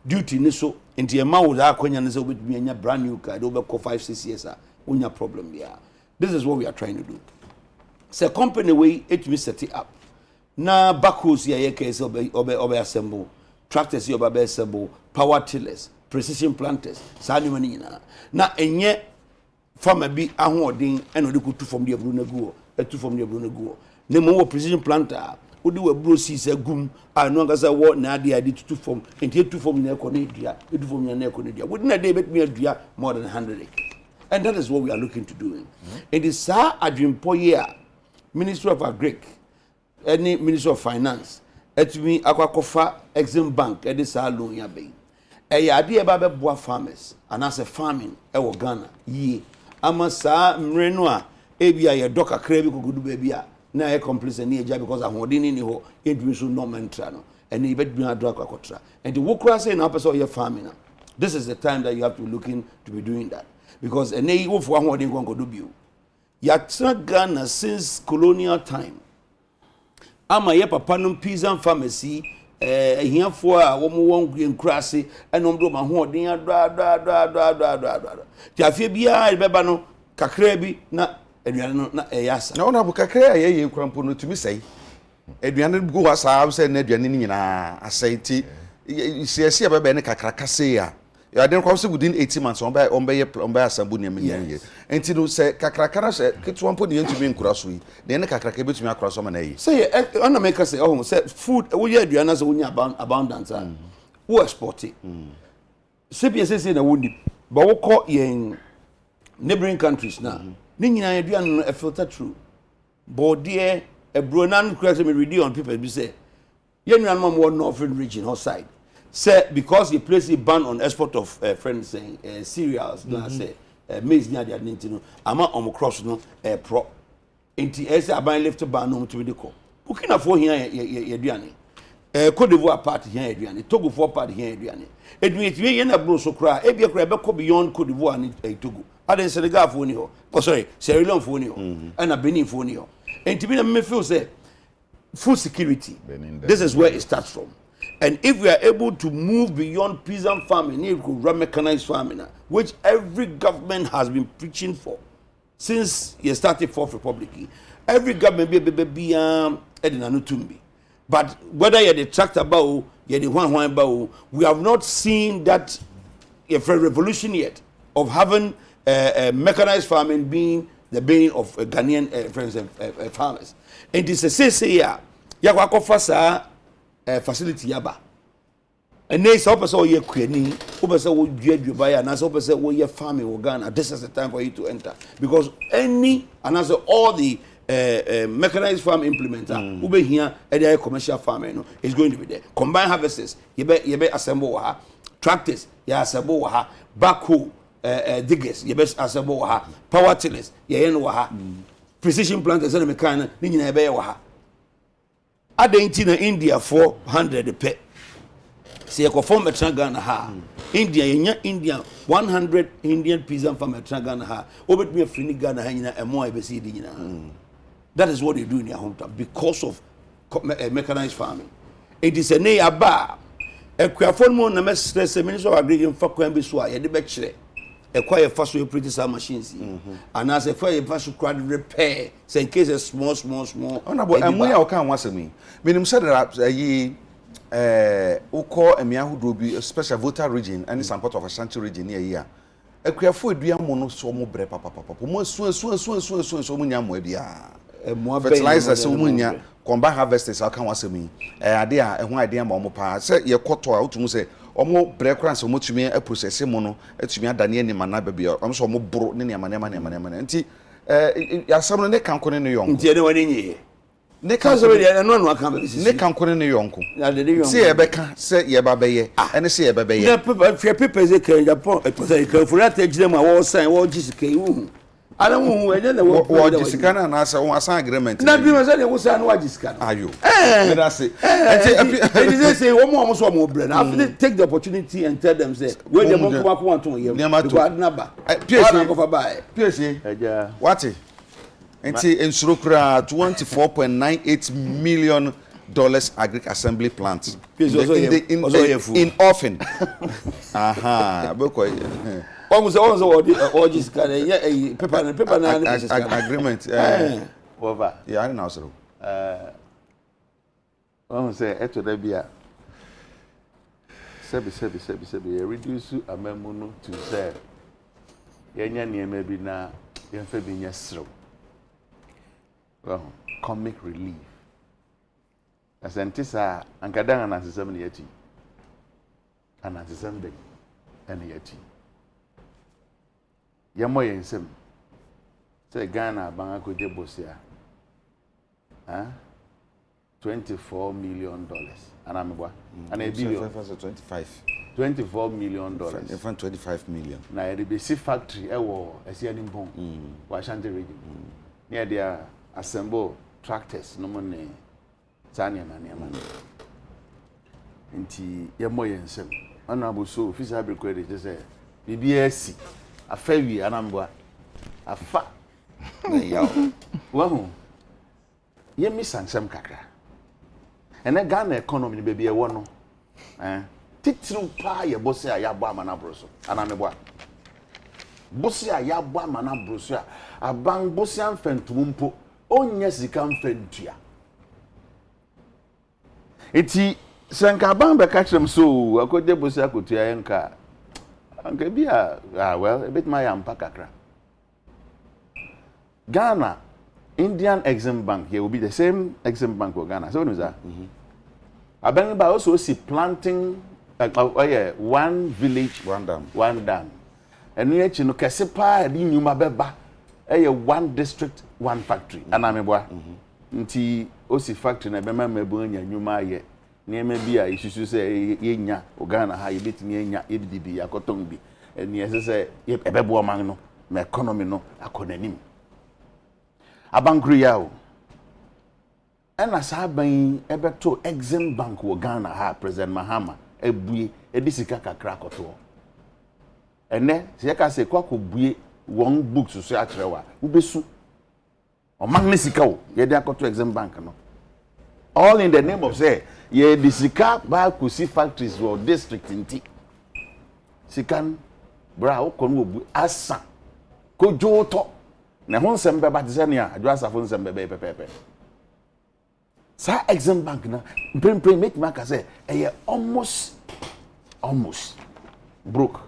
duty ni so enti e ma wo da akonya ne so betumi anya brand new car do be ko 5-6 years unya problem there. This is what we are trying to do. Say company way it me set it up na backhoes ye case obe assemble tractors ye obe assemble power tillers precision planters sa ni mani na enye farmer bi ahoden eno de kutu from the abru na guo etu from the abru na guo ne mo precision planter odi we bro si se gum anu ngasa wo na ade tutu from enti etu from na ekone dua etu from na ekone dua wodi na dey bet me adua more than 100 acres and that is what we are looking to do. It is sa adwempo ye Ministry of Agric any Ministry of Finance etumi akwakofa Exim Bank edi sa loan ya be ya ade e ba be boa farmers and as a farming e wo Ghana ye ama sa mre no a ebia ye doka kra bi kogudu ba bia na e complete na eja because ahode ni ho edwi so no mentra no and e bedwi ado akwakotra and the wokra say na person ye farming. This is the time that you have to be looking to be doing that because ene wo fo ahode nkonkodo bio ya Ghana since colonial time ama ye papa no peasant pharmacy ehiafo a wo mo won nkurase enom do ma ho odin adwa ti afie bia beba no kakra bi na aduane no na eyasa na wona bu kakra ye kurampo no tumi sei aduane go wasa say na aduane ni nyina asai ti siasi beba ne kakra kase ya you are come within 18 months on by asambu ne menye enti no say kakrakara say ketwampo ne ntumi nkura so yi ne kakraka betumi akura so ma na yi say on make say oh say food we ya aduana say wonya abundance wo export it say na woni but wo call in neighboring countries na ni nyina aduana no a filter through but there a bronan crazy me read on people be say ye nwan mo northern region outside say because you place a ban on export of friends saying cereals na say maize near the identity ama cross no pro enti say aban left ban no to be call Burkina for here ye aduane Cote d'Ivoire part here aduane Togo for part here aduane edwetwe ye na bro so kra e bia kra be ko beyond Cote d'Ivoire and Togo aden Senegal for ni ho sorry Sierra Leone for ni ho and Benin for ni ho enti bi na me feel say food security this is where it starts from. And if we are able to move beyond peasant farming, we could run mechanized farming, which every government has been preaching for since you started Fourth Republic. Every government be but whether you're the tractor bow, you're the one bow, we have not seen that revolution yet of having mechanized farming being the bane of Ghanaian farmers. And this is say ya fasa facility yaba. And they say opposite ye kwani, opposite wo dua buy and as opposite wo ye farming in Ghana. This is the time for you to enter because any and as all the mechanized farm implementer ube here at commercial farming is going to be there. Combined harvesters, you be assemble waha, tractors, you assemble waha, backhoe, diggers, you best assemble waha, power tillers, you waha, precision planters and mechanic, you be waha. Adekye India 400 pe. See you conform a Ghana ha. India 100 Indian peasant farm at Ghana ha. Over me a free Ghana hanging a more ABCD. That is what they do in your hometown because of mechanized farming. It is a near bar. A quaffon more na stress a minister of agriculture for Quambi Swa, a debate. A quiet fast way pretty some machines. And as a fire fast crowd repair, say in case a small. Honorable, and where can once a me. Meaning said that ye call a Miahu do be a special voter region and some part of Ashanti region near here. A queer food be a mono so more bread, papa, more so many amoebia. More fertilizer so munya, combine harvesters, I can once a me. Idea, and one idea, Momopa, say your quarter out to say. Omo breakfast omo tumi e process mono etumi adane ni mana ba bia omo so omo bro ne ne mana nti yasam ne kanko ne yonko nti ene wani nyi ne kanko no aka ba sisi ne kanko ne yonko se ye beka se ye ba beye ene se ye ba beye na pepe ze kan Japan e pose kan fura ta gire ma wo san wo jisike wu ana wu enye na wo jisika na na sa wo asan agreement na bi ma se ne wo san wo jisika ayo me da se enti they say wo mo so mo bre na after take the opportunity and tell them say we dem ko want on here go adnaba PSA eja what enti ensuro kura $24.98 million agric assembly plant in orphan aha boko almost all this kind of paper na agreement over yeah I know so say eto da bia sebi reduce amemu no to say yenya niema bi na yemfa bi nya srew well comic relief asantisa ankadan anasesem ne yati anasesem de ene yati yemo yensem say Ghana ban akoje bosia $24 million and I'm and a billion 24 million dollars in 25 million na the basic factory ewo Asian Impong Ashanti region near their assemble tractors no money tanya man nti yemo yensem honorable so official credit just say BBSC afawi anambwa afa yaw wahu yemi sansem kakra ene Ghana economy ni baby e wo no titru pa ye bosi a ya bo amana broso anamebwa bosi a ya bo amana broso a aban bosi amfentumpo onye sika mfentua eti senka ban be ka kyerem so akode bosi akotua yenka anka bia well a bit my ampa kakra Ghana Indian Exim Bank here will be the same Exim Bank for Ghana. So what is that? Abenba also see planting one village, one dam. And we actually no kesepa di nyuma beba. One district, one factory. Anamebwa. Nti osi factory na bema mebo nya nyuma ye. Niema bia isusu se yenya Ghana ha yebetimi yenya edibi yakoton bi. And yes say ebebo man no, me economy no akonanim. Abankri yao ena sa ban ebeto Exim Bank wo Ghana ha President Mahama ebue edisika kakra koto ene se ka se kwa kobue one book so akrewa ubesu o magnesika wo ye de akoto Exim Bank no all in the name of say ye the sika ba kusi factories or district inti sikan bra wo kono obu asa kojo to na ho nsem be ba te se ne a adwo asafo nsem be pepepe sa Exim Bank na pray make maka say almost broke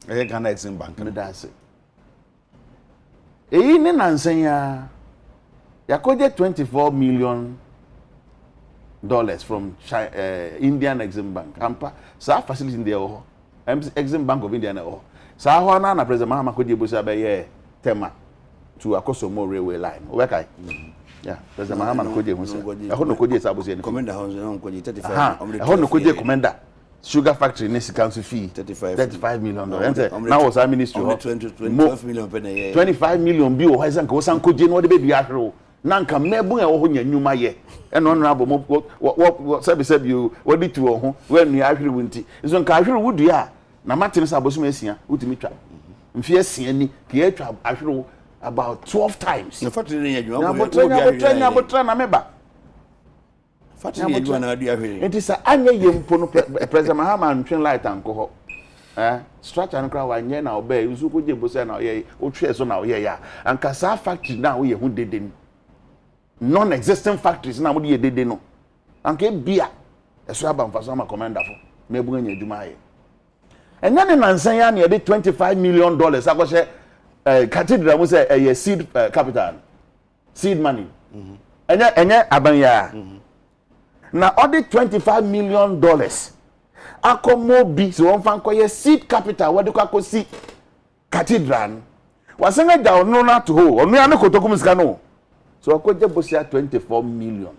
Ghana Exim Bank no da say eyi ne nansen ya koje $24 million from Indian Exim Bank ampa sa facility in there Exim Bank of India na sa ho na President Mahama koje bosa be tema to Akosomo railway line obekai yeah President Mahama koje bosa e ho no koje sa bosa ni commander house no koje 35 e ho no koje commander sugar factory in council fee $35 million now was our ministry 12 million per year 25 million bi o haisan ko san koje no de be bia hwero na nka mebu e wo ho nyanyuma ye e no no abo mo sabi you wadi tu ho we nu ahwere wunti so nka ahwere wudu a na matene sa abosum asia utimi twa mfi asia ni ke atwa ahwere about 12 times na factory ni adwuma na botra na meba factory ni adwuma na adu ahwere enti sa anya yempo no President Mahama ntwen light anko ho structure no kra wa nye na oba yusu ko je bosa na oye o twe so na oye ya anka sa factory na oye hu dede ni non-existent factories na mo de dede no anka bia eso aba mfaso ama commander fo mebu anya adwuma ye enya ne nansan ya na de $25 million akose cathedral mo say seed capital seed money enya abanya na odi $25 million akomo bi so won fan koye seed capital wodi ko akosi cathedral wasenga da onu na to ho onu ya ne kotokum sika no so akoje bosia $24 million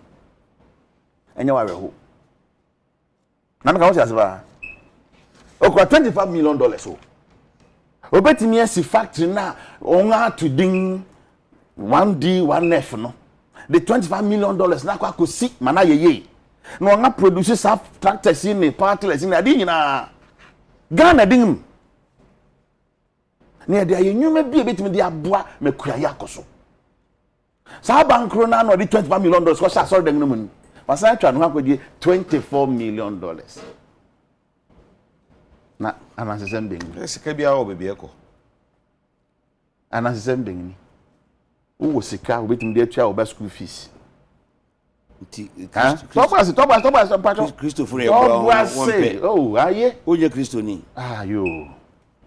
enya wa reho na me ka wo asiba okwa $25 million so obetimi asi factory na onga to ding 1D 1F no the $25 million na kwa akosi mana yeye no nga produce sa tractors in power tillers in adi nyina Ghana dingum ne ade ayenyuma bi betimi de aboa makura yakoso sa bankro na no de $25 million ko sha sorry dengno mun wasa atwa no akodi $24 million na anasesem dengni sika bia wo bebie ko anasesem dengni wo sika obetimi de atwa oba school fees Tobas, Christopher, oh, aye. Oje Christo ni. Yo.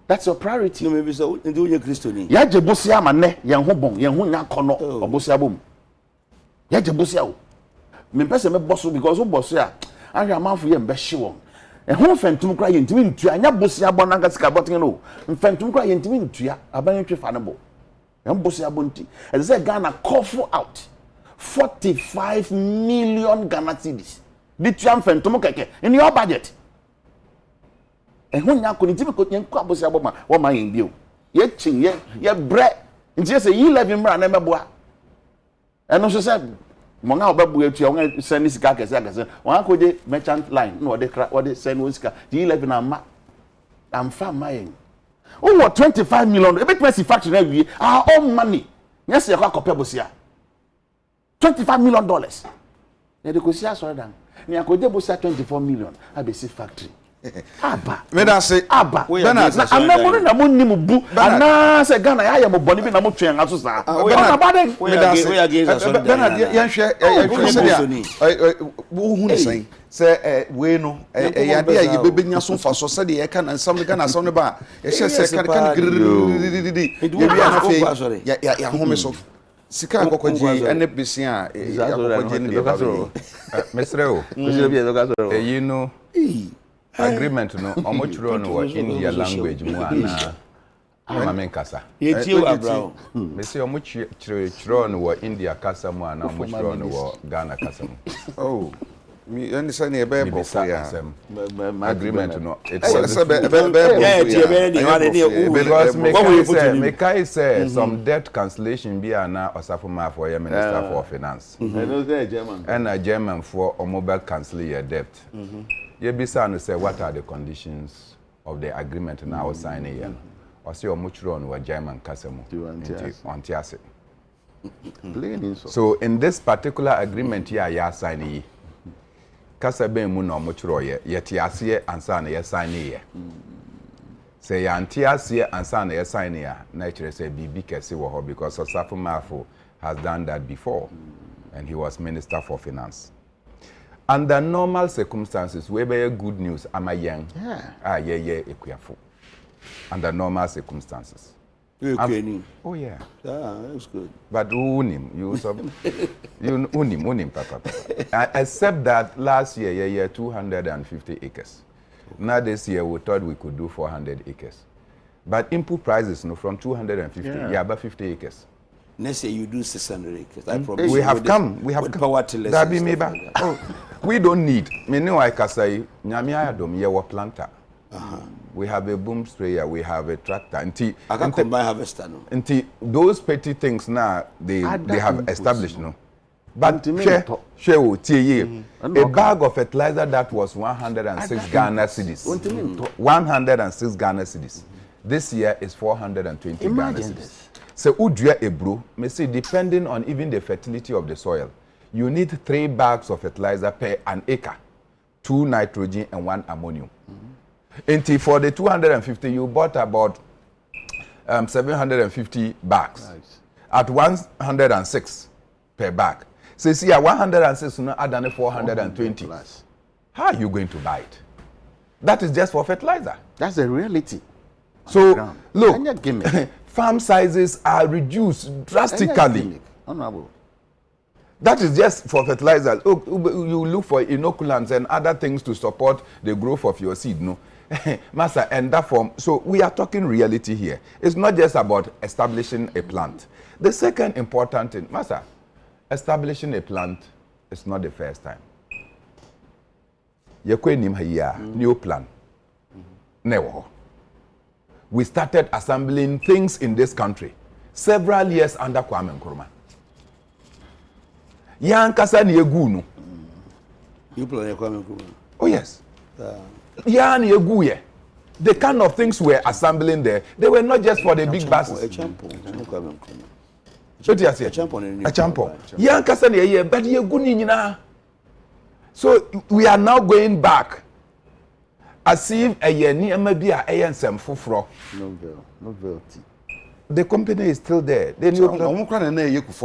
That's your priority. No, maybe so. Ndi Oje Christo ni. Ya je bosia ma ne, ye ho bon, ye ho nya kono, obosia bom. Ya je bosia o. Me pese me bosso because o bosso a, ahwe amanfo ye mbe hye won. E ho fentum kra ye ntimi ntua, anya bosia bo nanga sika botin no. Mfentum kra ye ntimi ntua, aban twe fa ne bo. Ye bosia bo nti. E say Ghana call for out. 45 million Ghana cedis. The triumphant keke in your budget. And when you couldn't even put your crabs about what my in view. Yet, ching, ye bread. And just a 11 brand number boy. And also said, Mona Babu to your send this guy as I one could merchant line, no, they send Whisker, the 11 I'm fine mine. Oh, what 25 million, a bit messy factory every year, our own money. Yes, you're a copy $25 million. Ya de kosia so dan. Ni akoje bosia $24 million abesi factory. Aba. Me da say aba. Bernard na amamuru na monnim bu. Ana se Ghana ya mo boni bi na mo twen aso sa. Ona baden. Me da say Bernard ya hwe se dia. Wo hu ne sen. Se we no ya de ya bebenya so fa so se de ya ka na nsam Ghana so ne ba. Ya hye se kan ya bia na fe ya home so. Sika kokoji ene besia kokoji ne de ba. Mesreo. You know agreement no omochuro no wa India language mu ana ama kasa. Ye tie Abraham. Me say omochuro no wa India kasa mu ana omochuro no wa Ghana kasa mu. Oh. Me understand e be bofo ya. Agreement no. It's because me kai say some debt cancellation bi ana osafoma for your minister for finance. And a German for a mobile cancel your debt. You be saying say what are the conditions of the agreement now signing here? Or say much run with German customer anti-asset. So in this particular agreement here, you are signing. kasa ben mu na omochro ye te ase ansa na ye sign ye say ya ante ase ansa na ye sign ya na kire say bibi kese wo ho because Osafo Mafo has done that before and he was Minister for Finance. Under normal circumstances, we be good news. Am I young? Yeah, ekuafo. Under normal circumstances. Oh yeah. That's good. But unim, unim, papa. Except that last year, 250 acres. Now this year, we thought we could do 400 acres. But input prices, from 250, about 50 acres. Next year you do 600 acres. I promise. We have come. We have come. Power tillers. We don't need. Me know I can say nyamia adom ye wa planter. We have a boom sprayer. We have a tractor. I can combine harvester no. Those petty things now they have established no. But share a bag of fertilizer that was 106 Ghana cedis. 106 Ghana cedis. This year is 420 Ghana cedis. So udria ebro, me say depending on even the fertility of the soil, you need 3 bags of fertilizer per an acre, 2 nitrogen and 1 ammonium. And for the 250, you bought about 750 bags at 106 per bag. So see, at 106, you know, add on 420. How are you going to buy it? That is just for fertilizer. That's the reality. So look. Farm sizes are reduced drastically. Honorable. That is just for fertilizer. You look for inoculants and other things to support the growth of your seed, no? Master, and that form. So we are talking reality here. It's not just about establishing a plant. The second important thing, Master, establishing a plant is not the first time. New plan. Never. We started assembling things in this country several years under Kwame Nkrumah. Yankasa ni egunu. You plan Kwame Nkrumah? Oh yes. Yan eguye. The kind of things we're assembling there, they were not just for the big buses. A champion. So you say a champion. Yankasa ni eye, but eguni nyina. So we are now going back. As if a year near maybe a ensem fufro. Novelty. The company is still there. They new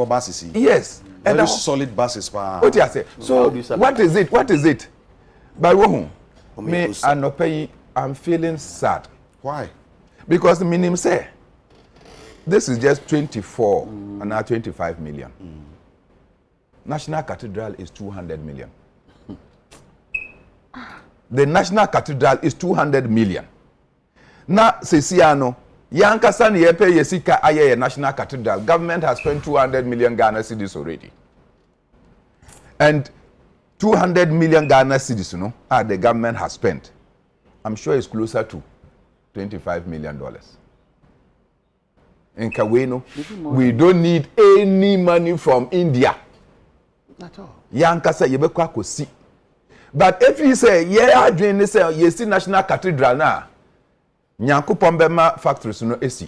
buses. Yes. And very solid buses. What you say? So what is it? What is it? By whom? Me and I'm feeling sad. Why? Because the minimum say this is just 24 and now 25 million. National Cathedral is 200 million. The National Cathedral is 200 million. Now, Sesiano, Yankasa ni yepe yesika aye National Cathedral. Government has spent 200 million Ghana cedis already. And 200 million Ghana cedis, you know, the government has spent. I'm sure it's closer to $25 million. In Kaweno, we don't need any money from India. At all. Yankasa yebekwa kosi. But if you say, yeah, I dream this, you see National Cathedral now. Nyanku Pombema factories no esi.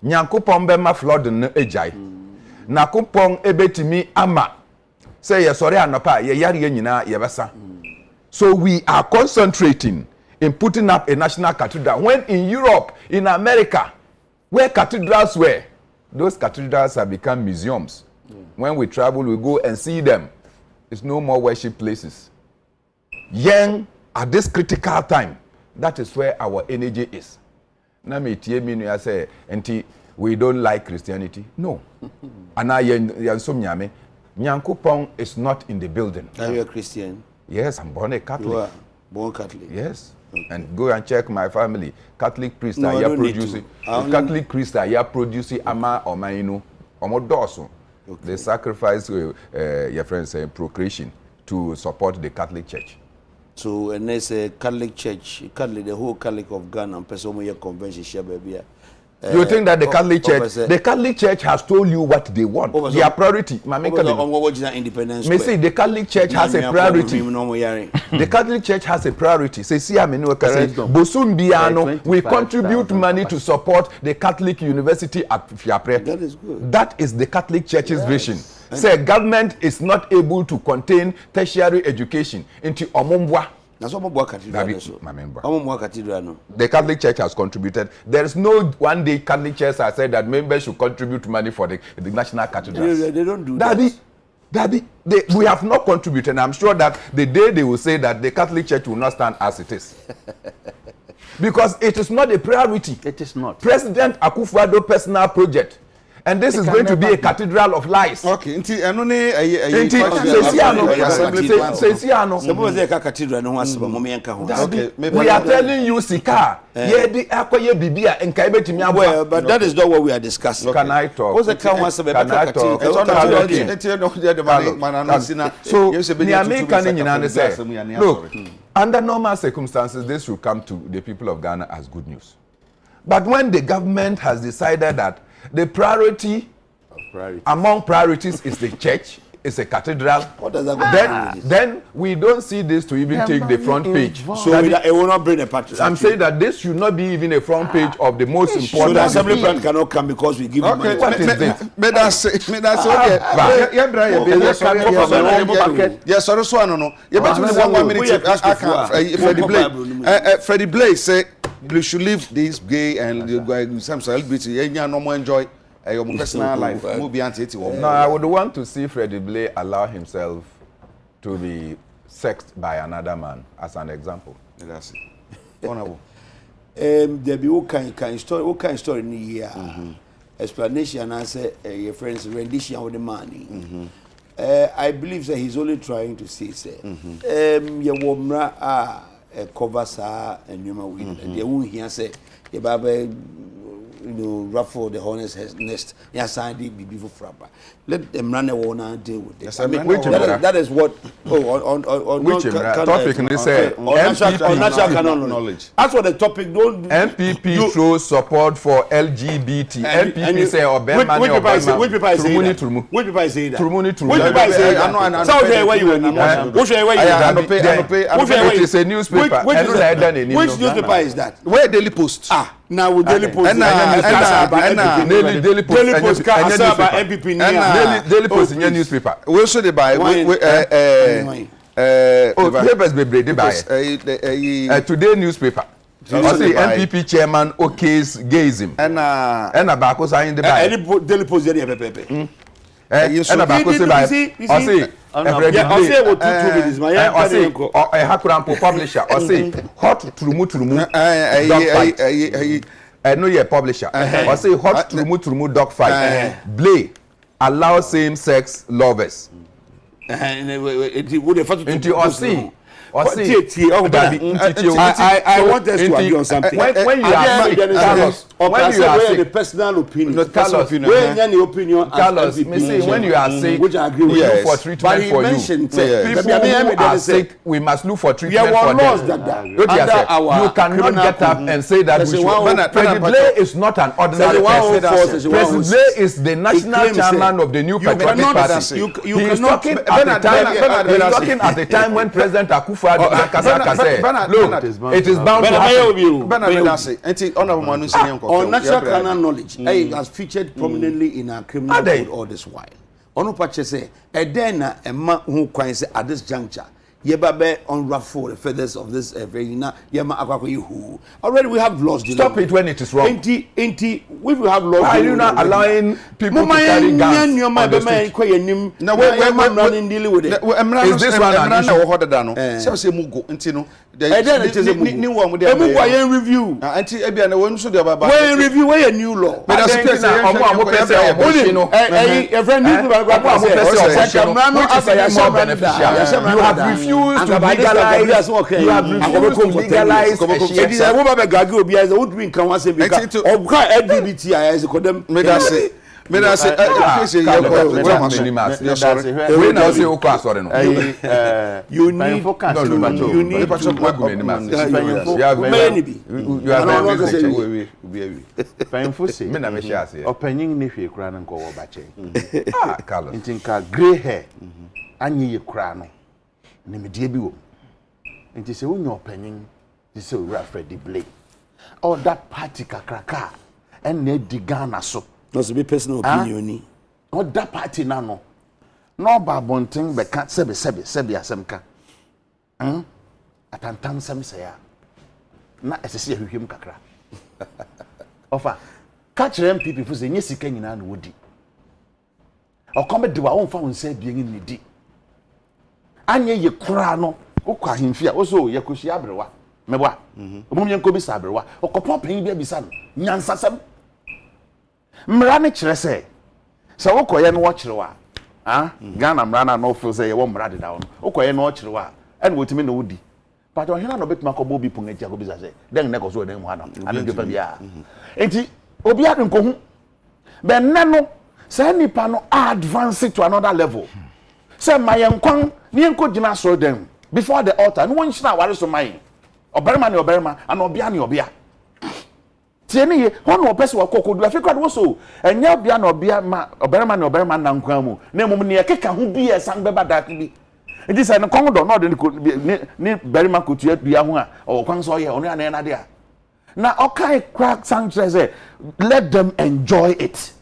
Nyanku Pombema flood no ejai. Nakupong ebetimi ama. Say ya sorry anopa ye yari nyina yebasa. So we are concentrating in putting up a national cathedral. When in Europe, in America, where cathedrals were, those cathedrals have become museums. When we travel, we go and see them. It's no more worship places. Young at this critical time, that is where our energy is. Na me tie me no say enti we don't like Christianity. No. Ana yan som nyame. Nyankopon is not in the building. Are you a Christian? Yes, I'm born a Catholic. You are born Catholic? Yes. Okay. And go and check my family. Catholic priests are here producing. Catholic priests are here producing ama omainu omodoso. They sacrifice your friends say procreation to support the Catholic Church. So and there's a Catholic Church, Catholic, the whole Catholic of Ghana, and person convention share baby. You think that the Catholic Church has told you what they want? Their priority. Independence. Me say the Catholic Church has a priority. The Catholic Church has a priority. Say, see, we contribute money to support the Catholic University at Fiapre. That is good. That is the Catholic Church's vision. say government is not able to contain tertiary education into Omombwa. That's what Omombwa Cathedral. Omombwa Cathedral. The Catholic Church has contributed. There is no one day Catholic Church has said that members should contribute money for the national cathedrals. They don't do that. We have not contributed, and I'm sure that the day they will say that the Catholic Church will not stand as it is. Because it is not a priority. It is not. President Akufo-Addo personal project. And this is going to be a cathedral of lies. Okay, we are telling you, Sika, but that is not what we are discussing. Can I talk? What's the count? Can I talk? So, look, under normal circumstances, this should come to the people of Ghana as good news. But when the government has decided that the priority among priorities is the church, is a cathedral, what does that mean? Then we don't see this to even take the front page. So it will not bring a patriotism. I'm saying that this should not be even a front page of the most important. So the assembly plan cannot come because we give you money. What is this? Freddie Blaze say we should leave this gay and some celebrity no enjoy your personal life. No, I would want to see Freddie Blaze allow himself to be sexed by another man as an example. That's it. Honorable. There be what kind story in the year. Explanation and say your friends rendition of the money. I believe that he's only trying to say your woman covers her and you know they won't hear say your baba ruffle the hornet's nest. Yes, I did before Frappa. Let them run away and deal with this. I mean, that is what on which topic they say natural knowledge. That's what the topic don't do. MPP shows support for LGBT. MPP say which people say that? Which people say that? So where you it is a newspaper. Which newspaper is that? Where Daily Post? Now with Daily Post Daily Post Daily Post in your newspaper. We should they buy papers be buy today newspaper. I see MPP chairman okays gayism. And about sign the buy. Daily Post there pepe. And about say buy. I see a Hakurampo publisher. I say hot trumu. I know you're a publisher. I say hot trumu dog fight. Blay allow same-sex lovers. Into I want us to agree on something. When you are sick, Carlos, when you are sick, the personal opinion, Carlos, when you opinion, Carlos, me say when you are sick, which I agree with, we look for treatment for you. People who are sick, we must look for treatment for them. You cannot get up and say that we should. President Blaze is not an ordinary person. President Blaze is the national chairman of the new Patriotic Party. He is talking at the time when President Akufo look, it is bound to happen. On natural canon knowledge, it has featured prominently in our criminal code all this while. Ono pache say, Edena Emma who coins at this juncture. Yebabe unruffle the feathers of this Verena, Yama Akwaku. Already we have lost the Stop it when it is wrong. We will have lost. Why are you not allowing people to carry guns on the street? Now we're running dealing with it. Is this one an issue? New one with the review. When review a new law. You have refused to legalize Nimedie bi wo nti se wonyo opanyin ti se owura Freddie Blaze or that party kakraka en na di Ghana so no so be personal opinion ni or that party na no no ba bonten be ka sebe asem ka atantam sem se ya na esese ahwehwem kakra ofa ka kire MPP fu se nye sika nyina na wodi okome de wa won fa won se bie ni di anye ye kura no okwa himfia oso ye koshi abrewa mebwa omum ye nkobi sabrewa okopon pen bia bisa no nyansasem mra ne kire se wokoye no wo kire wa Ghana mra na no feel say ye wo mra de da no wokoye no wo kire wa en wotimi na wodi but ohina no betima ko bobi pon atia ko bisa se den ne ko so den mu ana anu de fa bia enti obi adun ko hu be nne no say nipa no advance to another level say mayenkwan ni enko gina so dem before the altar no won hina ware so mayen oberema ne oberema ana obia ne obia tieni ye hono opese wakokodu afika do so enya obia na obia ma oberema ne oberema na nkwan mu na emum ne ekeka ho bi esan beba dak bi enti say no kongo do no de ni berema kotu adua ho a okwan so ye ono ana na de a na okay crack sanchez say let them enjoy it.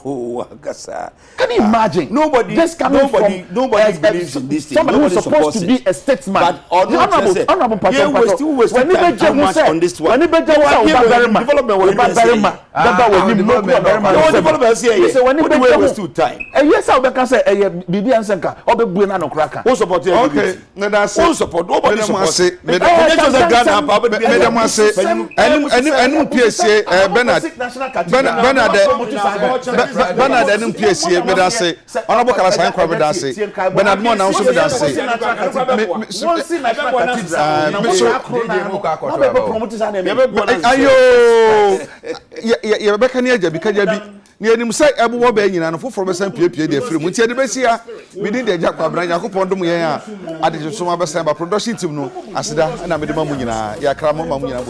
Oh, Agasa. Can you imagine? Nobody believes in this thing. Somebody who's supposed to be a statesman. But honorable person, we're still wasting time too much on this one. Development waste too time. Yes, I can say Bibi Ansenka or the Buena no Kraka. Who support you? Okay, that's who support. Nobody supports. Bernard and PSC made us say, Honorable Kalasan Crabbe dance, Bernard Mon also made us say, Ayo, Rebecca Niaja, because near him say, Abu Wabe, and a from a San Pierre, the film, which had the Bessia, within the Jacob Branya, Pondomia, I did some other production to know, as that, and I'm the Mamuna, Yakramo Mamuna.